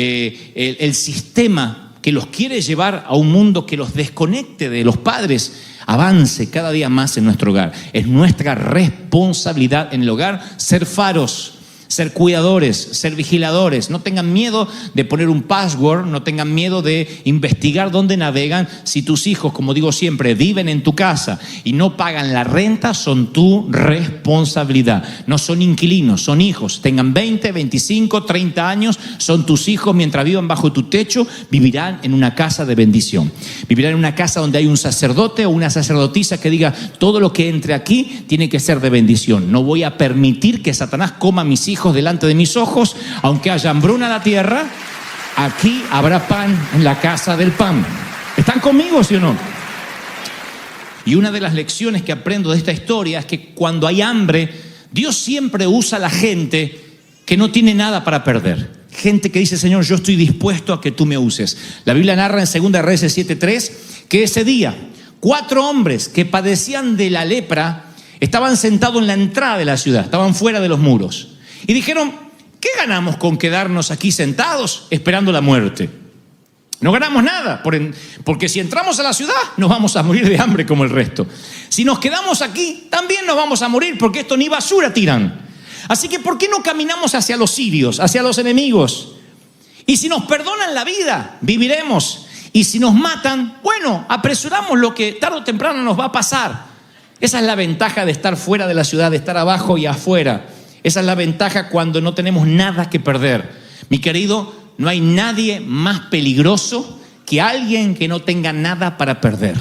el sistema que los quiere llevar a un mundo que los desconecte de los padres, avance cada día más en nuestro hogar. Es nuestra responsabilidad en el hogar ser faros, ser cuidadores, ser vigiladores. No tengan miedo de poner un password, no tengan miedo de investigar dónde navegan. Si tus hijos, como digo siempre, viven en tu casa y no pagan la renta, son tu responsabilidad. No son inquilinos, son hijos. Tengan 20, 25, 30 años, son tus hijos. Mientras vivan bajo tu techo, vivirán en una casa de bendición. Vivirán en una casa donde hay un sacerdote o una sacerdotisa que diga: todo lo que entre aquí tiene que ser de bendición. No voy a permitir que Satanás coma a mis hijos delante de mis ojos. Aunque haya hambruna en la tierra, aquí habrá pan en la casa del pan. ¿Están conmigo, sí o no? Y una de las lecciones que aprendo de esta historia es que cuando hay hambre, Dios siempre usa a la gente que no tiene nada para perder. Gente que dice: Señor, yo estoy dispuesto a que tú me uses. La Biblia narra en 2 Reyes 7:3 que ese día 4 hombres que padecían de la lepra estaban sentados en la entrada de la ciudad, estaban fuera de los muros. Y dijeron: ¿qué ganamos con quedarnos aquí sentados esperando la muerte? No ganamos nada, porque si entramos a la ciudad nos vamos a morir de hambre como el resto. Si nos quedamos aquí también nos vamos a morir, porque esto ni basura tiran. Así que ¿por qué no caminamos hacia los sirios, hacia los enemigos? Y si nos perdonan la vida, viviremos. Y si nos matan, bueno, apresuramos lo que tarde o temprano nos va a pasar. Esa es la ventaja de estar fuera de la ciudad, de estar abajo y afuera. Esa es la ventaja cuando no tenemos nada que perder. Mi querido, no hay nadie más peligroso que alguien que no tenga nada para perder.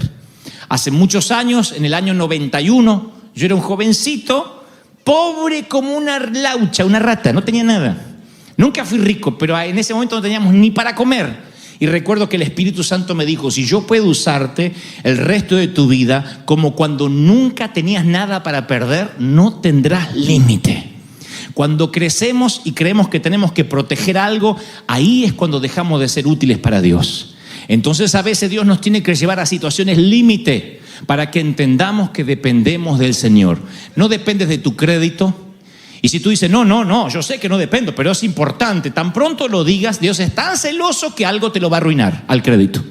Hace muchos años, en el año 91, yo era un jovencito, pobre como una laucha, una rata, no tenía nada. Nunca fui rico, pero en ese momento no teníamos ni para comer. Y recuerdo que el Espíritu Santo me dijo: si yo puedo usarte el resto de tu vida como cuando nunca tenías nada para perder, no tendrás límite. Cuando crecemos y creemos que tenemos que proteger algo, ahí es cuando dejamos de ser útiles para Dios. Entonces a veces Dios nos tiene que llevar a situaciones límite para que entendamos que dependemos del Señor. No dependes de tu crédito. Y si tú dices: no, yo sé que no dependo, pero es importante, tan pronto lo digas, Dios es tan celoso que algo te lo va a arruinar al crédito.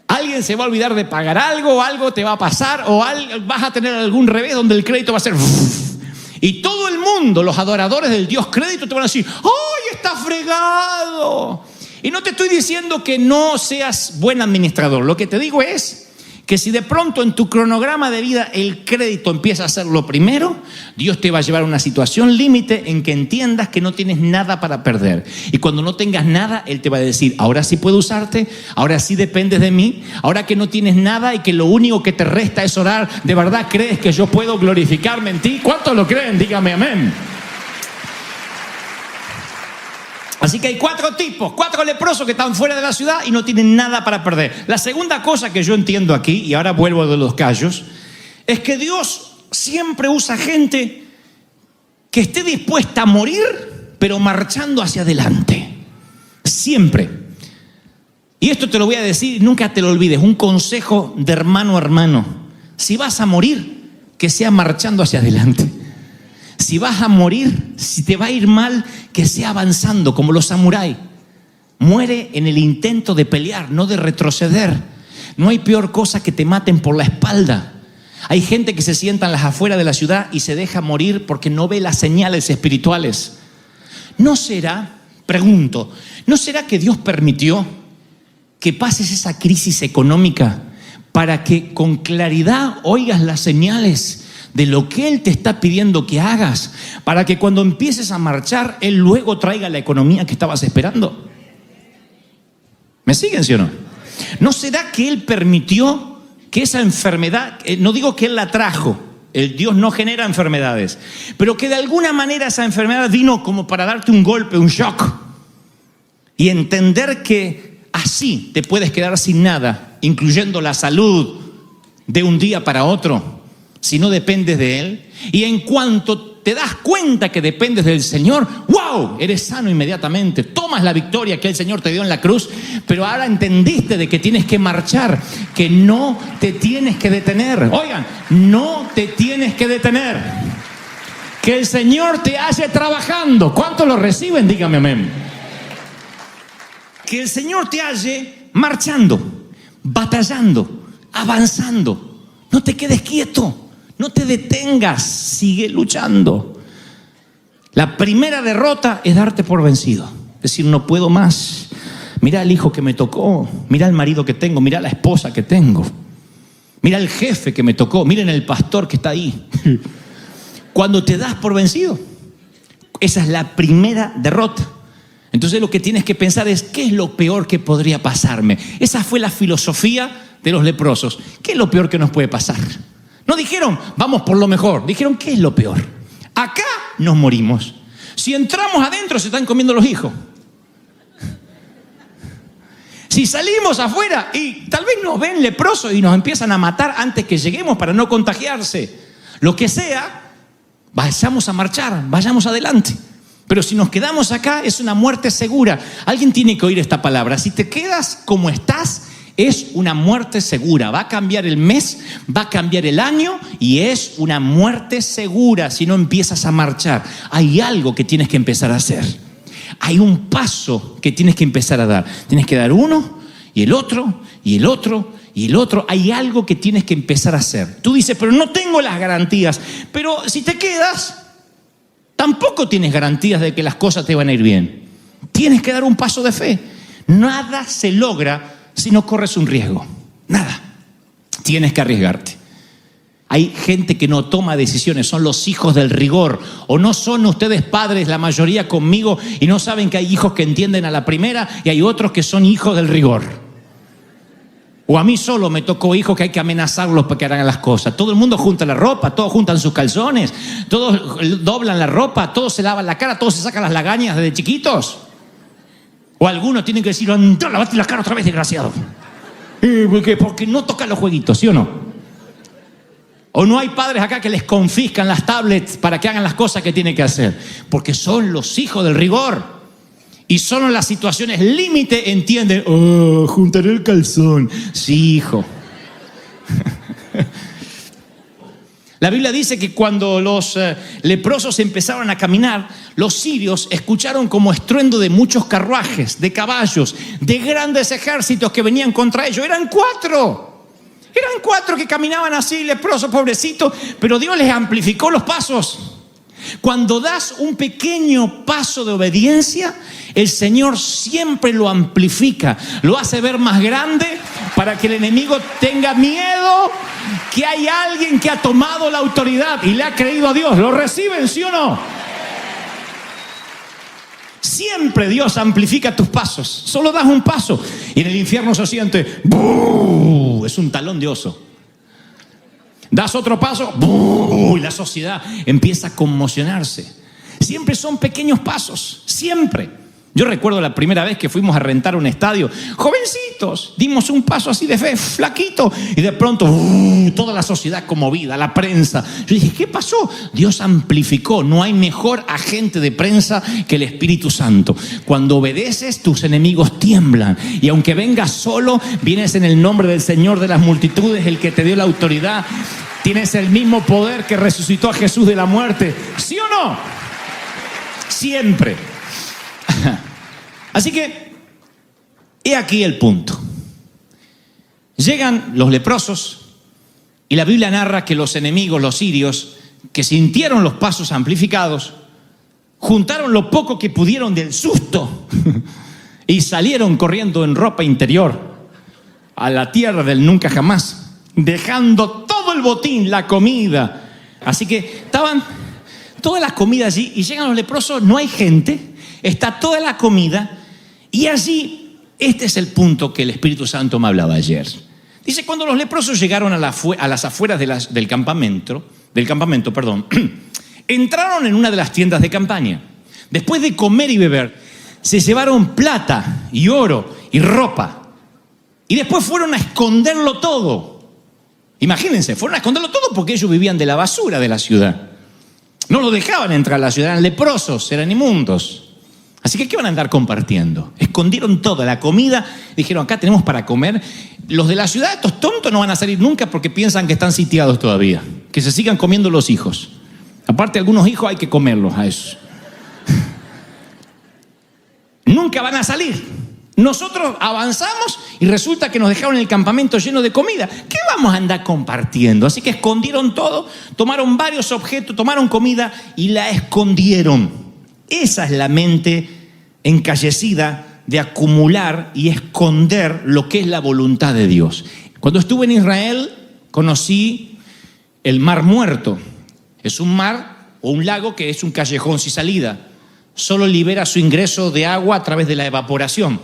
Alguien se va a olvidar de pagar algo te va a pasar, o vas a tener algún revés donde el crédito va a ser... Y todo el mundo, los adoradores del Dios crédito, te van a decir: ¡ay, está fregado! Y no te estoy diciendo que no seas buen administrador. Lo que te digo es que si de pronto en tu cronograma de vida el crédito empieza a ser lo primero, Dios te va a llevar a una situación límite en que entiendas que no tienes nada para perder. Y cuando no tengas nada, Él te va a decir: ahora sí puedo usarte, ahora sí dependes de mí, ahora que no tienes nada y que lo único que te resta es orar, ¿de verdad crees que yo puedo glorificarme en ti? ¿Cuántos lo creen? Dígame amén. Así que hay 4 tipos, 4 leprosos que están fuera de la ciudad y no tienen nada para perder. La segunda cosa que yo entiendo aquí, y ahora vuelvo de los callos, es que Dios siempre usa gente que esté dispuesta a morir, pero marchando hacia adelante. Siempre. Y esto te lo voy a decir, nunca te lo olvides, un consejo de hermano a hermano. Si vas a morir, que sea marchando hacia adelante. Si vas a morir, si te va a ir mal, que sea avanzando como los samuráis. Muere en el intento de pelear, no de retroceder. No hay peor cosa que te maten por la espalda. Hay gente que se sienta en las afueras de la ciudad y se deja morir porque no ve las señales espirituales. ¿No será, pregunto, no será que Dios permitió que pases esa crisis económica para que con claridad oigas las señales de lo que Él te está pidiendo que hagas, para que cuando empieces a marchar, Él luego traiga la economía que estabas esperando? ¿Me siguen, sí o no? ¿No será que Él permitió que esa enfermedad, no digo que Él la trajo, el Dios no genera enfermedades, pero que de alguna manera esa enfermedad vino como para darte un golpe, un shock, y entender que así te puedes quedar sin nada, incluyendo la salud, de un día para otro, si no dependes de Él? Y en cuanto te das cuenta que dependes del Señor, ¡wow!, eres sano inmediatamente, tomas la victoria que el Señor te dio en la cruz, pero ahora entendiste de que tienes que marchar, que no te tienes que detener. Oigan, no te tienes que detener. Que el Señor te halle trabajando. ¿Cuántos lo reciben? Dígame amén. Que el Señor te halle marchando, batallando, avanzando. No te quedes quieto. No te detengas, sigue luchando. La primera derrota es darte por vencido. Decir, no puedo más. Mira el hijo que me tocó. Mira el marido que tengo. Mira la esposa que tengo. Mira el jefe que me tocó. Miren el pastor que está ahí. Cuando te das por vencido, esa es la primera derrota. Entonces lo que tienes que pensar es, ¿qué es lo peor que podría pasarme? Esa fue la filosofía de los leprosos. ¿Qué es lo peor que nos puede pasar? No dijeron, vamos por lo mejor. Dijeron, ¿qué es lo peor? Acá nos morimos. Si entramos adentro, se están comiendo los hijos. Si salimos afuera y tal vez nos ven leprosos y nos empiezan a matar antes que lleguemos para no contagiarse. Lo que sea, vayamos a marchar, vayamos adelante. Pero si nos quedamos acá, es una muerte segura. Alguien tiene que oír esta palabra. Si te quedas como estás, es una muerte segura. Va a cambiar el mes, va a cambiar el año y es una muerte segura si no empiezas a marchar. Hay algo que tienes que empezar a hacer. Hay un paso que tienes que empezar a dar. Tienes que dar uno y el otro y el otro y el otro. Hay algo que tienes que empezar a hacer. Tú dices, pero no tengo las garantías. Pero si te quedas, tampoco tienes garantías de que las cosas te van a ir bien. Tienes que dar un paso de fe. Nada se logra si no corres un riesgo. Nada. Tienes que arriesgarte. Hay gente que no toma decisiones, son los hijos del rigor. O no son ustedes padres, la mayoría conmigo, y no saben que hay hijos que entienden a la primera y hay otros que son hijos del rigor. O a mí solo me tocó hijos que hay que amenazarlos para que hagan las cosas. Todo el mundo junta la ropa, todos juntan sus calzones, todos doblan la ropa, todos se lavan la cara, todos se sacan las lagañas desde chiquitos. O algunos tienen que decir, anda, lavate la cara otra vez, desgraciado. Porque no tocan los jueguitos, ¿sí o no? O no hay padres acá que les confiscan las tablets para que hagan las cosas que tienen que hacer. Porque son los hijos del rigor. Y solo en las situaciones límite entienden, juntaré el calzón. Sí, hijo. La Biblia dice que cuando los leprosos empezaron a caminar, los sirios escucharon como estruendo de muchos carruajes, de caballos, de grandes ejércitos que venían contra ellos. Eran 4. Eran 4 que caminaban así, leprosos, pobrecitos, pero Dios les amplificó los pasos. Cuando das un pequeño paso de obediencia, el Señor siempre lo amplifica, lo hace ver más grande para que el enemigo tenga miedo que hay alguien que ha tomado la autoridad y le ha creído a Dios. ¿Lo reciben, sí o no? Siempre Dios amplifica tus pasos. Solo das un paso y en el infierno se siente ¡buu! Es un talón de oso. Das otro paso ¡buu! Y la sociedad empieza a conmocionarse. Siempre son pequeños pasos, siempre. Yo recuerdo la primera vez que fuimos a rentar un estadio, jovencitos, dimos un paso así de fe, flaquito, y de pronto toda la sociedad conmovida, la prensa. Yo dije, ¿qué pasó? Dios amplificó. No hay mejor agente de prensa que el Espíritu Santo. Cuando obedeces, tus enemigos tiemblan, y aunque vengas solo, vienes en el nombre del Señor de las multitudes, el que te dio la autoridad. Tienes el mismo poder que resucitó a Jesús de la muerte. ¿Sí o no? Siempre. Así que, he aquí el punto. Llegan los leprosos y la Biblia narra que los enemigos, los sirios, que sintieron los pasos amplificados, juntaron lo poco que pudieron del susto y salieron corriendo en ropa interior a la tierra del nunca jamás, dejando todo el botín, la comida. Así que estaban toda la comida allí y llegan los leprosos, no hay gente, está toda la comida. Y allí, este es el punto que el Espíritu Santo me hablaba ayer. Dice, cuando los leprosos llegaron a las afueras del campamento, entraron en una de las tiendas de campaña. Después de comer y beber, se llevaron plata y oro y ropa. Y después fueron a esconderlo todo. Imagínense, fueron a esconderlo todo porque ellos vivían de la basura de la ciudad. No lo dejaban entrar a la ciudad, eran leprosos, eran inmundos. Así que, ¿qué van a andar compartiendo? Escondieron toda la comida, dijeron, acá tenemos para comer. Los de la ciudad, estos tontos, no van a salir nunca porque piensan que están sitiados todavía. Que se sigan comiendo los hijos. Aparte, algunos hijos hay que comerlos a esos. Nunca van a salir. Nosotros avanzamos y resulta que nos dejaron el campamento lleno de comida. ¿Qué vamos a andar compartiendo? Así que escondieron todo, tomaron varios objetos, tomaron comida y la escondieron. Esa es la mente encallecida de acumular y esconder lo que es la voluntad de Dios. Cuando estuve en Israel, conocí el Mar Muerto. Es un mar o un lago que es un callejón sin salida. Solo libera su ingreso de agua a través de la evaporación.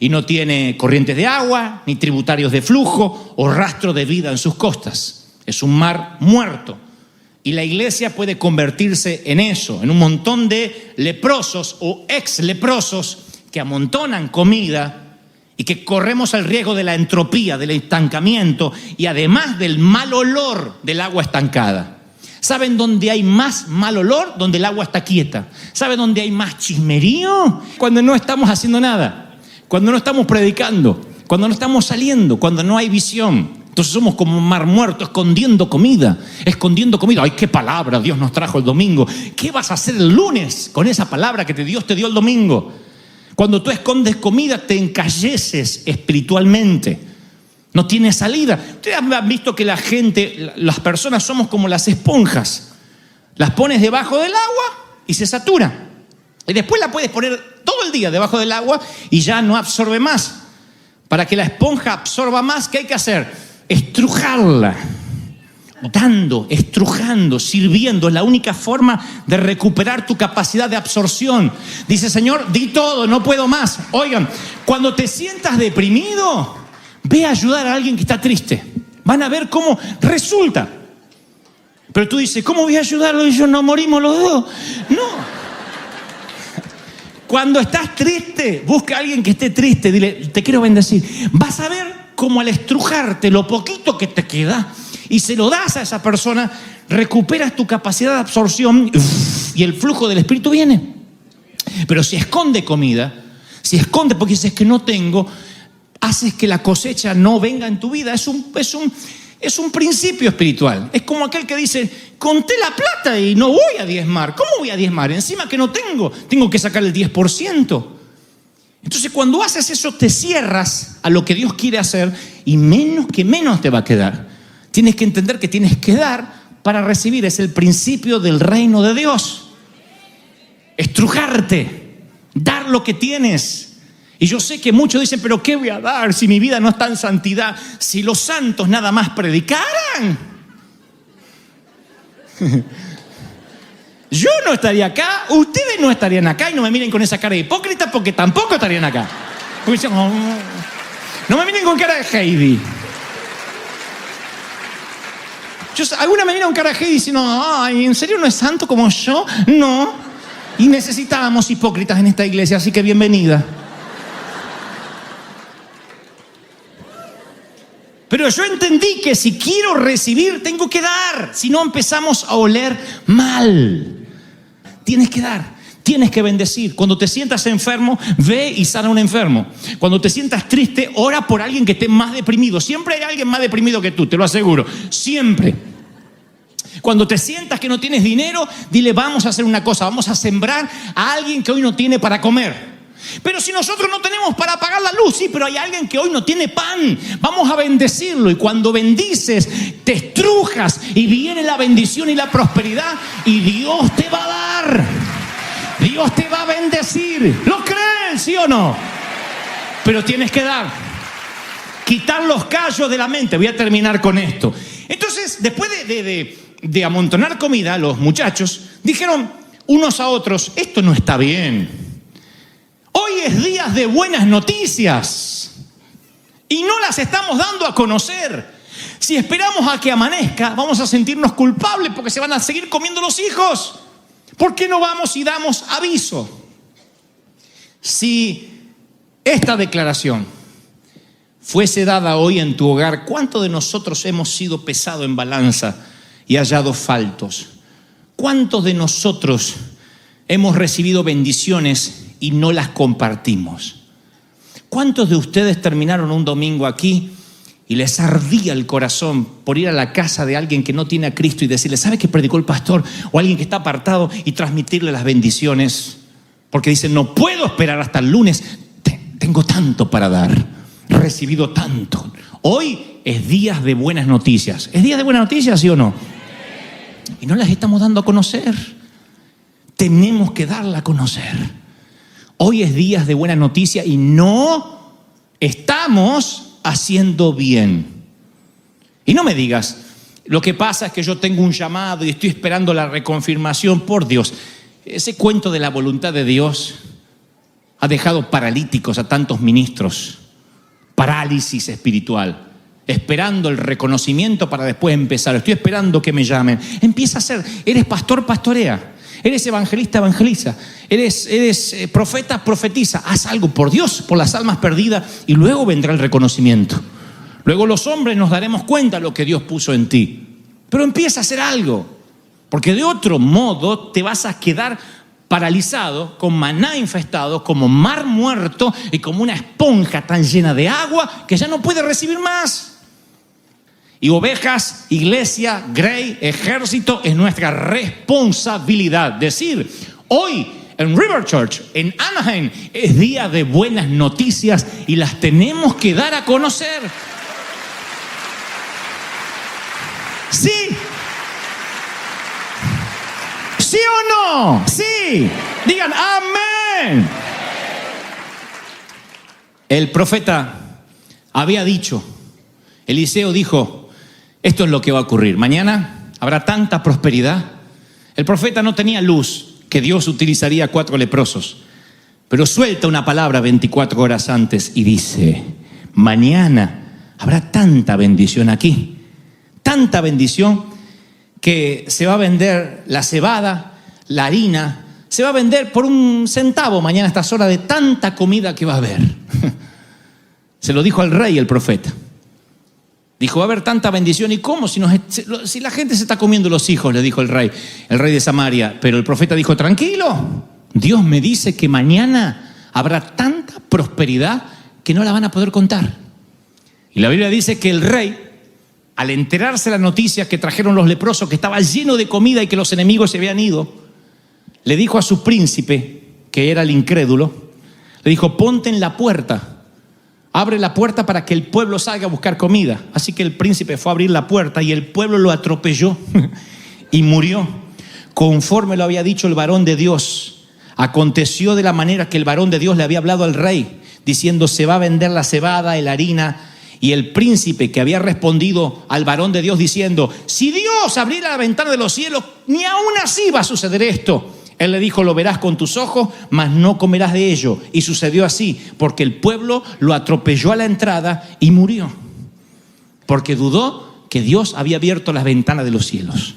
Y no tiene corrientes de agua, ni tributarios de flujo o rastro de vida en sus costas. Es un mar muerto. Y la iglesia puede convertirse en eso, en un montón de leprosos o ex leprosos que amontonan comida y que corremos el riesgo de la entropía, del estancamiento y además del mal olor del agua estancada. ¿Saben dónde hay más mal olor? Donde el agua está quieta. ¿Saben dónde hay más chismerío? Cuando no estamos haciendo nada, cuando no estamos predicando, cuando no estamos saliendo, cuando no hay visión. Entonces somos como un mar muerto, escondiendo comida. ¡Ay, qué palabra Dios nos trajo el domingo! ¿Qué vas a hacer el lunes con esa palabra que Dios te dio el domingo? Cuando tú escondes comida, te encalleces espiritualmente. No tiene salida. Ustedes han visto que la gente, las personas somos como las esponjas. Las pones debajo del agua y se satura. Y después la puedes poner todo el día debajo del agua y ya no absorbe más. Para que la esponja absorba más, ¿qué hay que hacer? Estrujarla. Estrujando, sirviendo. Es la única forma de recuperar tu capacidad de absorción. Dice, Señor, di todo, no puedo más. Oigan, cuando te sientas deprimido, ve a ayudar a alguien que está triste. Van a ver cómo resulta. Pero tú dices, ¿cómo voy a ayudarlo? Y yo, no morimos los dos. No. Cuando estás triste, busca a alguien que esté triste. Dile, te quiero bendecir. Vas a ver cómo al estrujarte lo poquito que te queda y se lo das a esa persona, recuperas tu capacidad de absorción y el flujo del Espíritu viene. Pero si esconde comida, porque dices que no tengo, haces que la cosecha no venga en tu vida. Es un principio espiritual. Es como aquel que dice, conté la plata y no voy a diezmar. ¿Cómo voy a diezmar? Encima que no tengo que sacar el 10%. Entonces cuando haces eso te cierras a lo que Dios quiere hacer y menos te va a quedar. Tienes que entender que tienes que dar para recibir. Es el principio del reino de Dios. Estrujarte, dar lo que tienes. Y yo sé que muchos dicen, pero ¿qué voy a dar si mi vida no está en santidad? Si los santos nada más predicaran. Yo no estaría acá, ustedes no estarían acá y no me miren con esa cara de hipócrita porque tampoco estarían acá. No me miren con cara de Heidi. Alguna me mira con cara de Heidi diciendo, ay, ¿en serio no es santo como yo? No. Y necesitábamos hipócritas en esta iglesia, así que bienvenida. Pero yo entendí que si quiero recibir, tengo que dar. Si no, empezamos a oler mal. Tienes que dar, tienes que bendecir. Cuando te sientas enfermo, ve y sana a un enfermo. Cuando te sientas triste, ora por alguien que esté más deprimido. Siempre hay alguien más deprimido que tú, te lo aseguro. Siempre. Cuando te sientas que no tienes dinero, dile, vamos a hacer una cosa. Vamos a sembrar a alguien que hoy no tiene para comer. Pero si nosotros no tenemos para apagar la luz, sí, pero hay alguien que hoy no tiene pan, vamos a bendecirlo. Y cuando bendices, te estrujas y viene la bendición y la prosperidad y Dios te va a dar, Dios te va a bendecir. ¿Lo creen, sí o no? Pero tienes que dar, quitar los callos de la mente. Voy a terminar con esto. Entonces, después de amontonar comida, los muchachos dijeron unos a otros, esto no está bien. Hoy es días de buenas noticias y no las estamos dando a conocer. Si esperamos a que amanezca, vamos a sentirnos culpables porque se van a seguir comiendo los hijos. ¿Por qué no vamos y damos aviso? Si esta declaración fuese dada hoy en tu hogar, ¿cuántos de nosotros hemos sido pesados en balanza y hallado faltos? ¿Cuántos de nosotros hemos recibido bendiciones y no las compartimos? ¿Cuántos de ustedes terminaron un domingo aquí y les ardía el corazón por ir a la casa de alguien que no tiene a Cristo y decirle, ¿sabe qué predicó el pastor? O alguien que está apartado y transmitirle las bendiciones. Porque dicen, no puedo esperar hasta el lunes. Tengo tanto para dar. He recibido tanto. Hoy es días de buenas noticias. ¿Es día de buenas noticias, sí o no? Y no las estamos dando a conocer. tenemos que darla a conocer. Hoy es días de buena noticia y no estamos haciendo bien. Y no me digas, lo que pasa es que yo tengo un llamado y estoy esperando la reconfirmación. Por Dios, ese cuento de la voluntad de Dios ha dejado paralíticos a tantos ministros. Parálisis espiritual, esperando el reconocimiento para después empezar. Estoy esperando que me llamen. Empieza a ser, eres pastor, pastorea. Eres evangelista, evangeliza. Eres profeta, profetiza. Haz algo por Dios, por las almas perdidas, y luego vendrá el reconocimiento. Luego los hombres nos daremos cuenta de lo que Dios puso en ti. Pero empieza a hacer algo, porque de otro modo te vas a quedar paralizado, con maná infestado, como mar muerto y como una esponja tan llena de agua que ya no puede recibir más. Y ovejas, iglesia, Grey, ejército, es nuestra responsabilidad. Decir, hoy en River Church, en Anaheim, es día de buenas noticias y las tenemos que dar a conocer. ¿Sí? ¿Sí o no? Sí. Digan amén. El profeta había dicho, Eliseo dijo, esto es lo que va a ocurrir. Mañana habrá tanta prosperidad. El profeta no tenía luz que Dios utilizaría a 4 leprosos, pero suelta una palabra 24 horas antes y dice, mañana habrá tanta bendición aquí. Tanta bendición que se va a vender la cebada, la harina, se va a vender por 1 centavo mañana a estas horas de tanta comida que va a haber. Se lo dijo al rey el profeta. Dijo, va a haber tanta bendición. ¿Y cómo? Si la gente se está comiendo los hijos, le dijo el rey de Samaria. Pero el profeta dijo, tranquilo, Dios me dice que mañana habrá tanta prosperidad que no la van a poder contar. Y la Biblia dice que el rey, al enterarse de la noticia que trajeron los leprosos, que estaba lleno de comida y que los enemigos se habían ido, le dijo a su príncipe, que era el incrédulo, le dijo, ponte en la puerta, abre la puerta para que el pueblo salga a buscar comida. Así que el príncipe fue a abrir la puerta y el pueblo lo atropelló y murió. Conforme lo había dicho el varón de Dios, aconteció de la manera que el varón de Dios le había hablado al rey, diciendo, se va a vender la cebada, la harina. Y el príncipe que había respondido al varón de Dios diciendo, si Dios abriera la ventana de los cielos, ni aún así va a suceder esto. Él le dijo, lo verás con tus ojos, mas no comerás de ello. Y sucedió así, porque el pueblo lo atropelló a la entrada y murió. Porque dudó que Dios había abierto las ventanas de los cielos.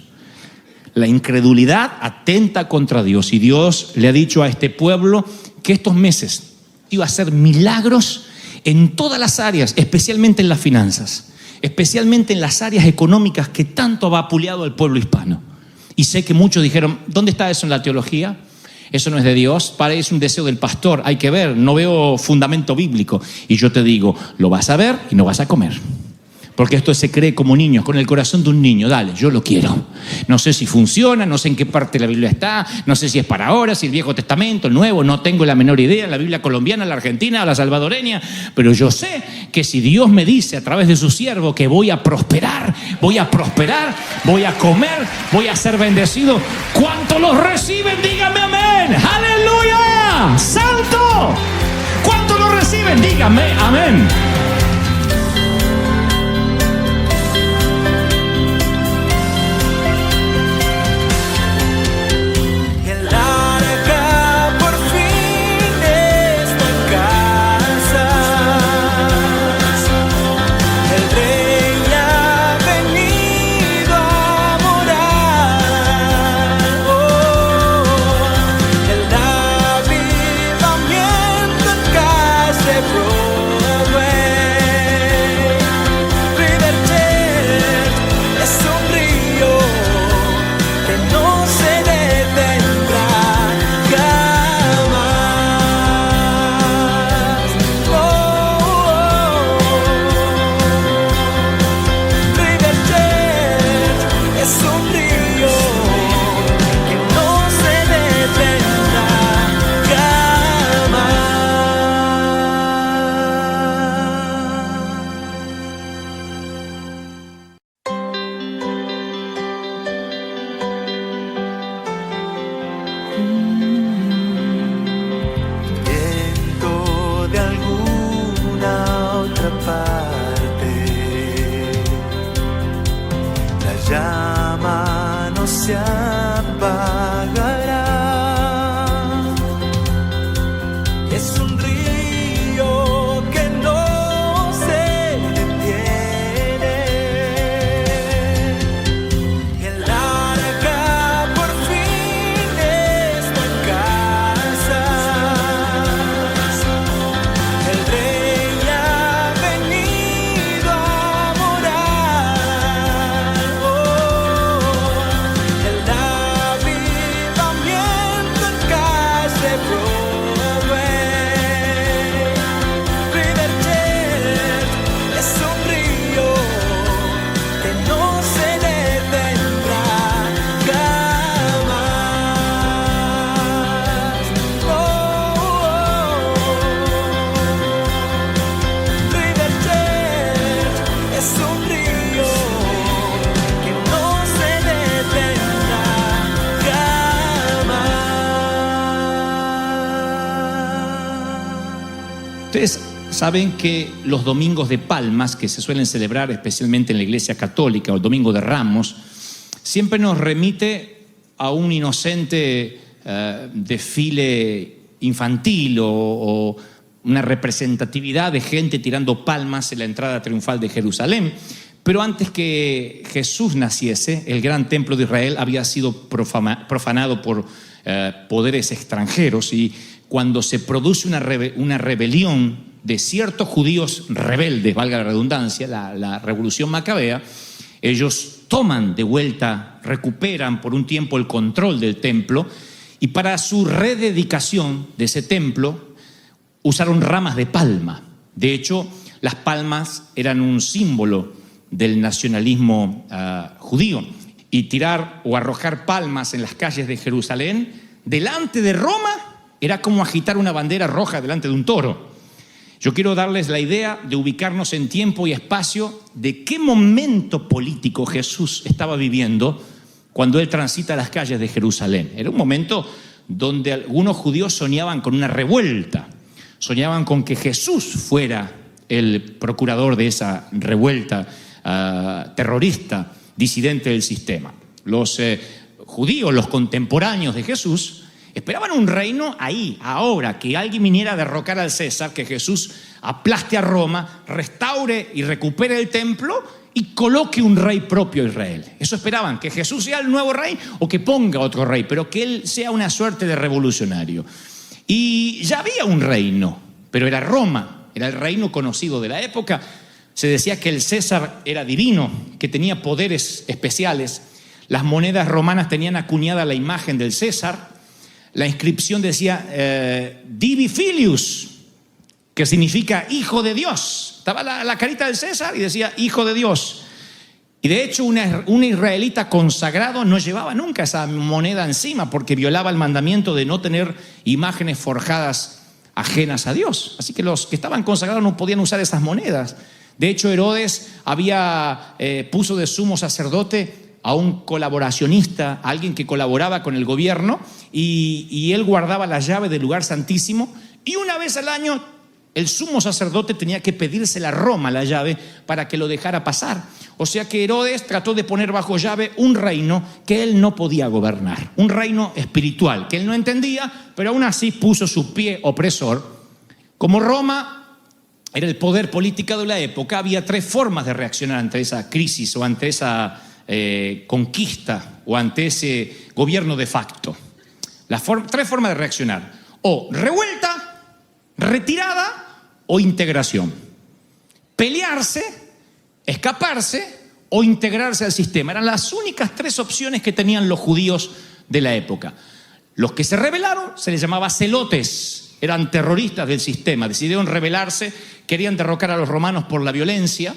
La incredulidad atenta contra Dios. Y Dios le ha dicho a este pueblo que estos meses iba a hacer milagros en todas las áreas, especialmente en las finanzas, especialmente en las áreas económicas que tanto ha vapuleado al pueblo hispano. Y sé que muchos dijeron, ¿dónde está eso en la teología? Eso no es de Dios, es un deseo del pastor, hay que ver, no veo fundamento bíblico. Y yo te digo, lo vas a ver y no vas a comer. Porque esto se cree como niños, con el corazón de un niño. Dale, yo lo quiero. No sé si funciona, no sé en qué parte de la Biblia está, no sé si es para ahora, si el Viejo Testamento, el Nuevo, no tengo la menor idea, la Biblia colombiana, la argentina, la salvadoreña, pero yo sé que si Dios me dice a través de su siervo que voy a prosperar, voy a comer, voy a ser bendecido. ¿Cuántos los reciben? Dígame amén. ¡Aleluya! ¡Santo! ¿Cuántos lo reciben? Dígame amén. Avivamiento en casa, Broadway. la llama no se apagará. Es un río que no se detiene. El arca por fin está en casa. El rey ha venido a morar. El avivamiento en calle Broadway. River Jet es un río que no se detendrá jamás. River Jet es un río que no se detendrá jamás. Ustedes saben que los domingos de Palmas, que se suelen celebrar especialmente en la Iglesia Católica, o el Domingo de Ramos, siempre nos remite a un inocente desfile infantil o una representatividad de gente tirando palmas en la entrada triunfal de Jerusalén. Pero antes que Jesús naciese, el gran templo de Israel había sido profanado por poderes extranjeros, y cuando se produce una rebelión de ciertos judíos rebeldes, valga la redundancia, la revolución macabea, ellos toman de vuelta, recuperan por un tiempo el control del templo, y para su rededicación de ese templo usaron ramas de palma. De hecho, las palmas eran un símbolo del nacionalismo judío, y tirar o arrojar palmas en las calles de Jerusalén delante de Roma era como agitar una bandera roja delante de un toro. Yo quiero darles la idea de ubicarnos en tiempo y espacio de qué momento político Jesús estaba viviendo cuando él transita las calles de Jerusalén. Era un momento donde algunos judíos soñaban con una revuelta, soñaban con que Jesús fuera el procurador de esa revuelta terrorista, disidente del sistema. Los judíos, los contemporáneos de Jesús, esperaban un reino ahí, ahora, que alguien viniera a derrocar al César, que Jesús aplaste a Roma, restaure y recupere el templo y coloque un rey propio a Israel. Eso esperaban, que Jesús sea el nuevo rey o que ponga otro rey, pero que él sea una suerte de revolucionario. Y ya había un reino, pero era Roma, era el reino conocido de la época. Se decía que el César era divino, que tenía poderes especiales. Las monedas romanas tenían acuñada la imagen del César. La inscripción decía Divi Filius, que significa hijo de Dios. Estaba la carita del César y decía hijo de Dios. Y de hecho un israelita consagrado no llevaba nunca esa moneda encima, porque violaba el mandamiento de no tener imágenes forjadas ajenas a Dios. Así que los que estaban consagrados no podían usar esas monedas. De hecho, Herodes puso de sumo sacerdote a un colaboracionista, a alguien que colaboraba con el gobierno, y él guardaba la llave del lugar santísimo, y una vez al año el sumo sacerdote tenía que pedírsela a Roma la llave para que lo dejara pasar. O sea que Herodes trató de poner bajo llave un reino que él no podía gobernar, un reino espiritual que él no entendía, pero aún así puso su pie opresor. Como Roma era el poder político de la época, había tres formas de reaccionar ante esa crisis o ante esa conquista o ante ese gobierno de facto. Tres formas de reaccionar: o revuelta, retirada o integración. Pelearse, escaparse o integrarse al sistema. Eran las únicas tres opciones que tenían los judíos de la época. Los que se rebelaron se les llamaba celotes, eran terroristas del sistema, decidieron rebelarse, querían derrocar a los romanos por la violencia.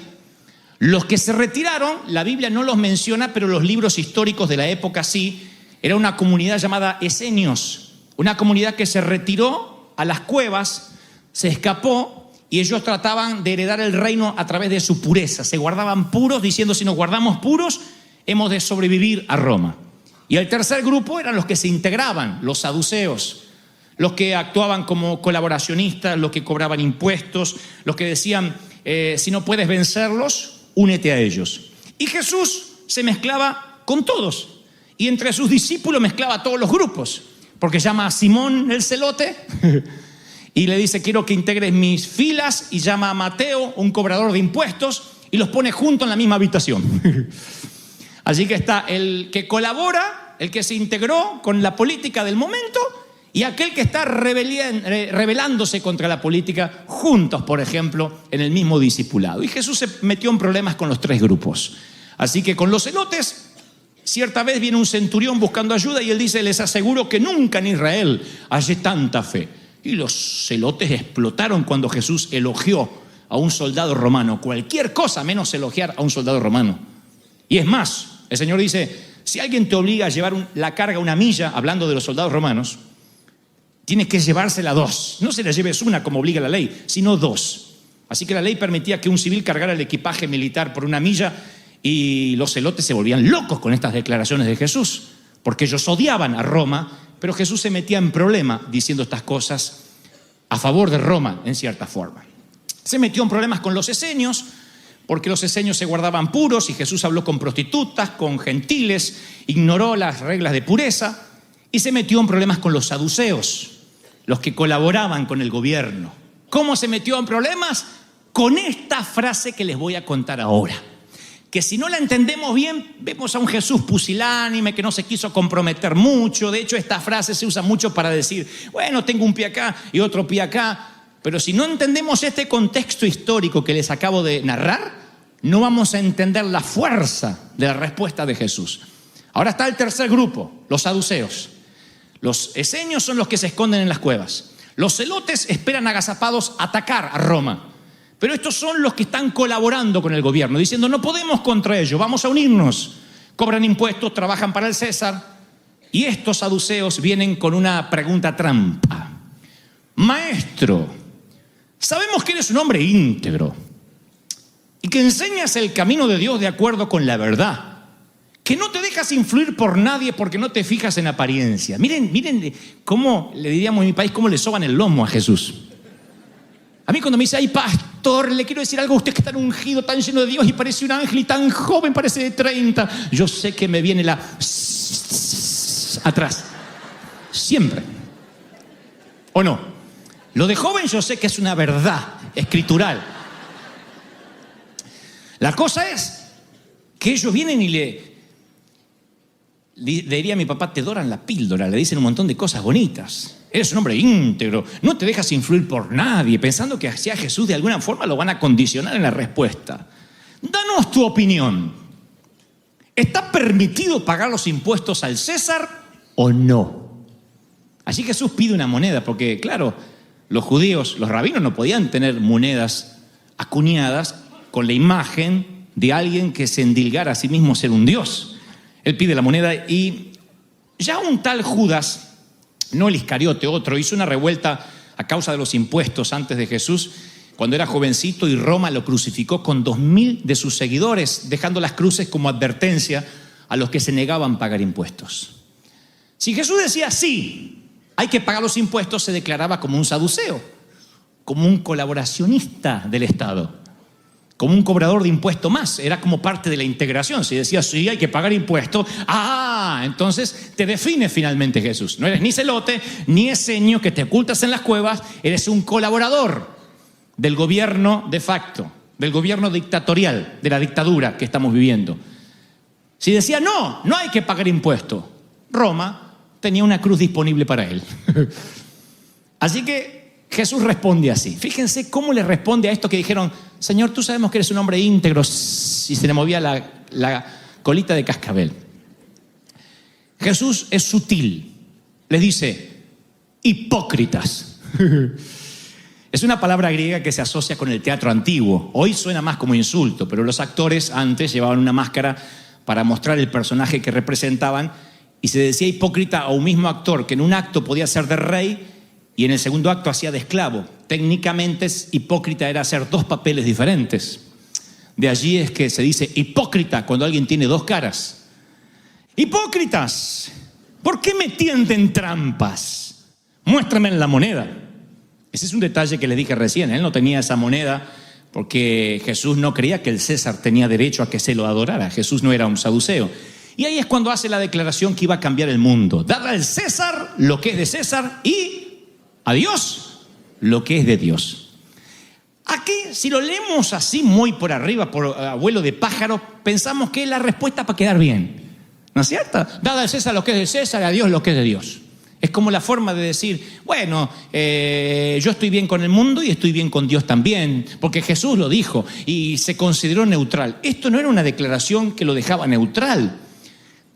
Los que se retiraron, la Biblia no los menciona, pero los libros históricos de la época sí. Era una comunidad llamada esenios, una comunidad que se retiró a las cuevas, se escapó, y ellos trataban de heredar el reino a través de su pureza. Se guardaban puros, diciendo: si nos guardamos puros, hemos de sobrevivir a Roma. Y el tercer grupo eran los que se integraban, los saduceos, los que actuaban como colaboracionistas, los que cobraban impuestos, los que decían: si no puedes vencerlos, únete a ellos. Y Jesús se mezclaba con todos. Y entre sus discípulos mezclaba a todos los grupos. Porque llama a Simón el celote y le dice, quiero que integres mis filas. Y llama a Mateo, un cobrador de impuestos, y los pone juntos en la misma habitación. Así que está el que colabora, el que se integró con la política del momento, y aquel que está rebelándose contra la política, juntos, por ejemplo, en el mismo discipulado. Y Jesús se metió en problemas con los tres grupos. Así que con los celotes, cierta vez viene un centurión buscando ayuda y él dice, les aseguro que nunca en Israel hallé tanta fe. Y los celotes explotaron cuando Jesús elogió a un soldado romano. Cualquier cosa menos elogiar a un soldado romano. Y es más, el Señor dice, si alguien te obliga a llevar la carga una milla, hablando de los soldados romanos, tienes que llevársela 2. No se la lleves una como obliga la ley, sino 2. Así que la ley permitía que un civil cargara el equipaje militar por una milla, y los celotes se volvían locos con estas declaraciones de Jesús, porque ellos odiaban a Roma, pero Jesús se metía en problema diciendo estas cosas a favor de Roma en cierta forma. Se metió en problemas con los esenios, porque los esenios se guardaban puros y Jesús habló con prostitutas, con gentiles, ignoró las reglas de pureza, y se metió en problemas con los saduceos, los que colaboraban con el gobierno. ¿Cómo se metió en problemas? Con esta frase que les voy a contar ahora, que si no la entendemos bien, vemos a un Jesús pusilánime que no se quiso comprometer mucho. De hecho, esta frase se usa mucho para decir, bueno, tengo un pie acá y otro pie acá. Pero si no entendemos este contexto histórico que les acabo de narrar, no vamos a entender la fuerza de la respuesta de Jesús. Ahora está el tercer grupo, los saduceos. Los esenios son los que se esconden en las cuevas. Los celotes esperan agazapados atacar a Roma. Pero estos son los que están colaborando con el gobierno, diciendo, no podemos contra ellos, vamos a unirnos. Cobran impuestos, trabajan para el César. Y estos saduceos vienen con una pregunta trampa. Maestro, sabemos que eres un hombre íntegro y que enseñas el camino de Dios de acuerdo con la verdad, que no te dejas influir por nadie porque no te fijas en apariencia. Miren cómo, le diríamos en mi país, cómo le soban el lomo a Jesús. A mí cuando me dice, ay pastor, le quiero decir algo a usted que es tan ungido, tan lleno de Dios y parece un ángel y tan joven, parece de 30. Yo sé que me viene la atrás. Siempre. ¿O no? Lo de joven yo sé que es una verdad escritural. La cosa es que ellos vienen y le diría a mi papá, te doran la píldora, le dicen un montón de cosas bonitas. Eres un hombre íntegro, no te dejas influir por nadie, pensando que hacia Jesús de alguna forma lo van a condicionar en la respuesta. Danos tu opinión. ¿Está permitido pagar los impuestos al César o no? Allí Jesús pide una moneda, porque claro, los judíos, los rabinos no podían tener monedas acuñadas con la imagen de alguien que se endilgara a sí mismo ser un dios. Él pide la moneda y ya un tal Judas, no el Iscariote, otro, hizo una revuelta a causa de los impuestos antes de Jesús, cuando era jovencito, y Roma lo crucificó con 2000 de sus seguidores, dejando las cruces como advertencia a los que se negaban a pagar impuestos. Si Jesús decía sí, hay que pagar los impuestos, se declaraba como un saduceo, como un colaboracionista del Estado, como un cobrador de impuestos más. Era como parte de la integración. Si decía sí, hay que pagar impuestos, entonces te define finalmente Jesús. No eres ni celote, ni esenio que te ocultas en las cuevas, eres un colaborador del gobierno de facto, del gobierno dictatorial, de la dictadura que estamos viviendo. Si decía no hay que pagar impuestos, Roma tenía una cruz disponible para él. Así que Jesús responde así. Fíjense cómo le responde a esto que dijeron, Señor, tú sabemos que eres un hombre íntegro, si se le movía la colita de cascabel. Jesús es sutil. Les dice, hipócritas. Es una palabra griega que se asocia con el teatro antiguo. Hoy suena más como insulto, pero los actores antes llevaban una máscara para mostrar el personaje que representaban, y se decía hipócrita a un mismo actor que en un acto podía ser de rey y en el segundo acto hacía de esclavo. Técnicamente hipócrita era hacer dos papeles diferentes. De allí es que se dice hipócrita cuando alguien tiene dos caras. Hipócritas, ¿por qué me tienden trampas? Muéstrame la moneda. Ese es un detalle que les dije recién. Él no tenía esa moneda porque Jesús no creía que el César tenía derecho a que se lo adorara. Jesús no era un saduceo. Y ahí es cuando hace la declaración que iba a cambiar el mundo. Darle al César lo que es de César y a Dios lo que es de Dios. Aquí, si lo leemos así muy por arriba, por abuelo de pájaro, pensamos que es la respuesta para quedar bien. ¿No es cierto? Dada al César lo que es de César, a Dios lo que es de Dios. Es como la forma de decir, bueno, yo estoy bien con el mundo y estoy bien con Dios también, porque Jesús lo dijo y se consideró neutral. Esto no era una declaración que lo dejaba neutral.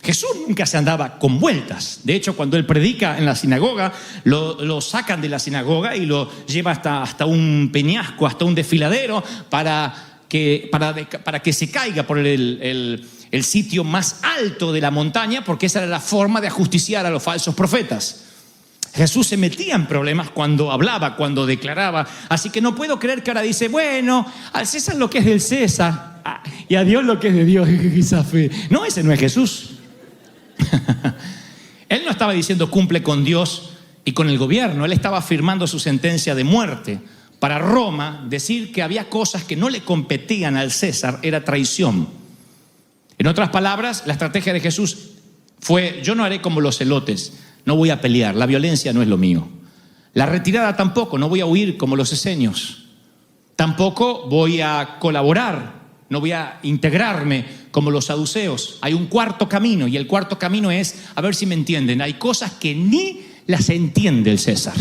Jesús nunca se andaba con vueltas. De hecho, cuando él predica en la sinagoga, lo sacan de la sinagoga y lo lleva hasta un peñasco, hasta un desfiladero, para que se caiga por el sitio más alto de la montaña, porque esa era la forma de ajusticiar a los falsos profetas. Jesús se metía en problemas cuando hablaba, cuando declaraba. Así que no puedo creer que ahora dice, bueno, al César lo que es del César y a Dios lo que es de Dios. Esa fe. No, ese no es Jesús. Él no estaba diciendo cumple con Dios y con el gobierno. Él estaba firmando su sentencia de muerte. Para Roma, decir que había cosas que no le competían al César era traición. En otras palabras, la estrategia de Jesús fue: yo no haré como los celotes, no voy a pelear, la violencia no es lo mío. La retirada tampoco, no voy a huir como los esenios. Tampoco voy a colaborar, no voy a integrarme como los saduceos. Hay un cuarto camino, y el cuarto camino es, a ver si me entienden, hay cosas que ni las entiende el César.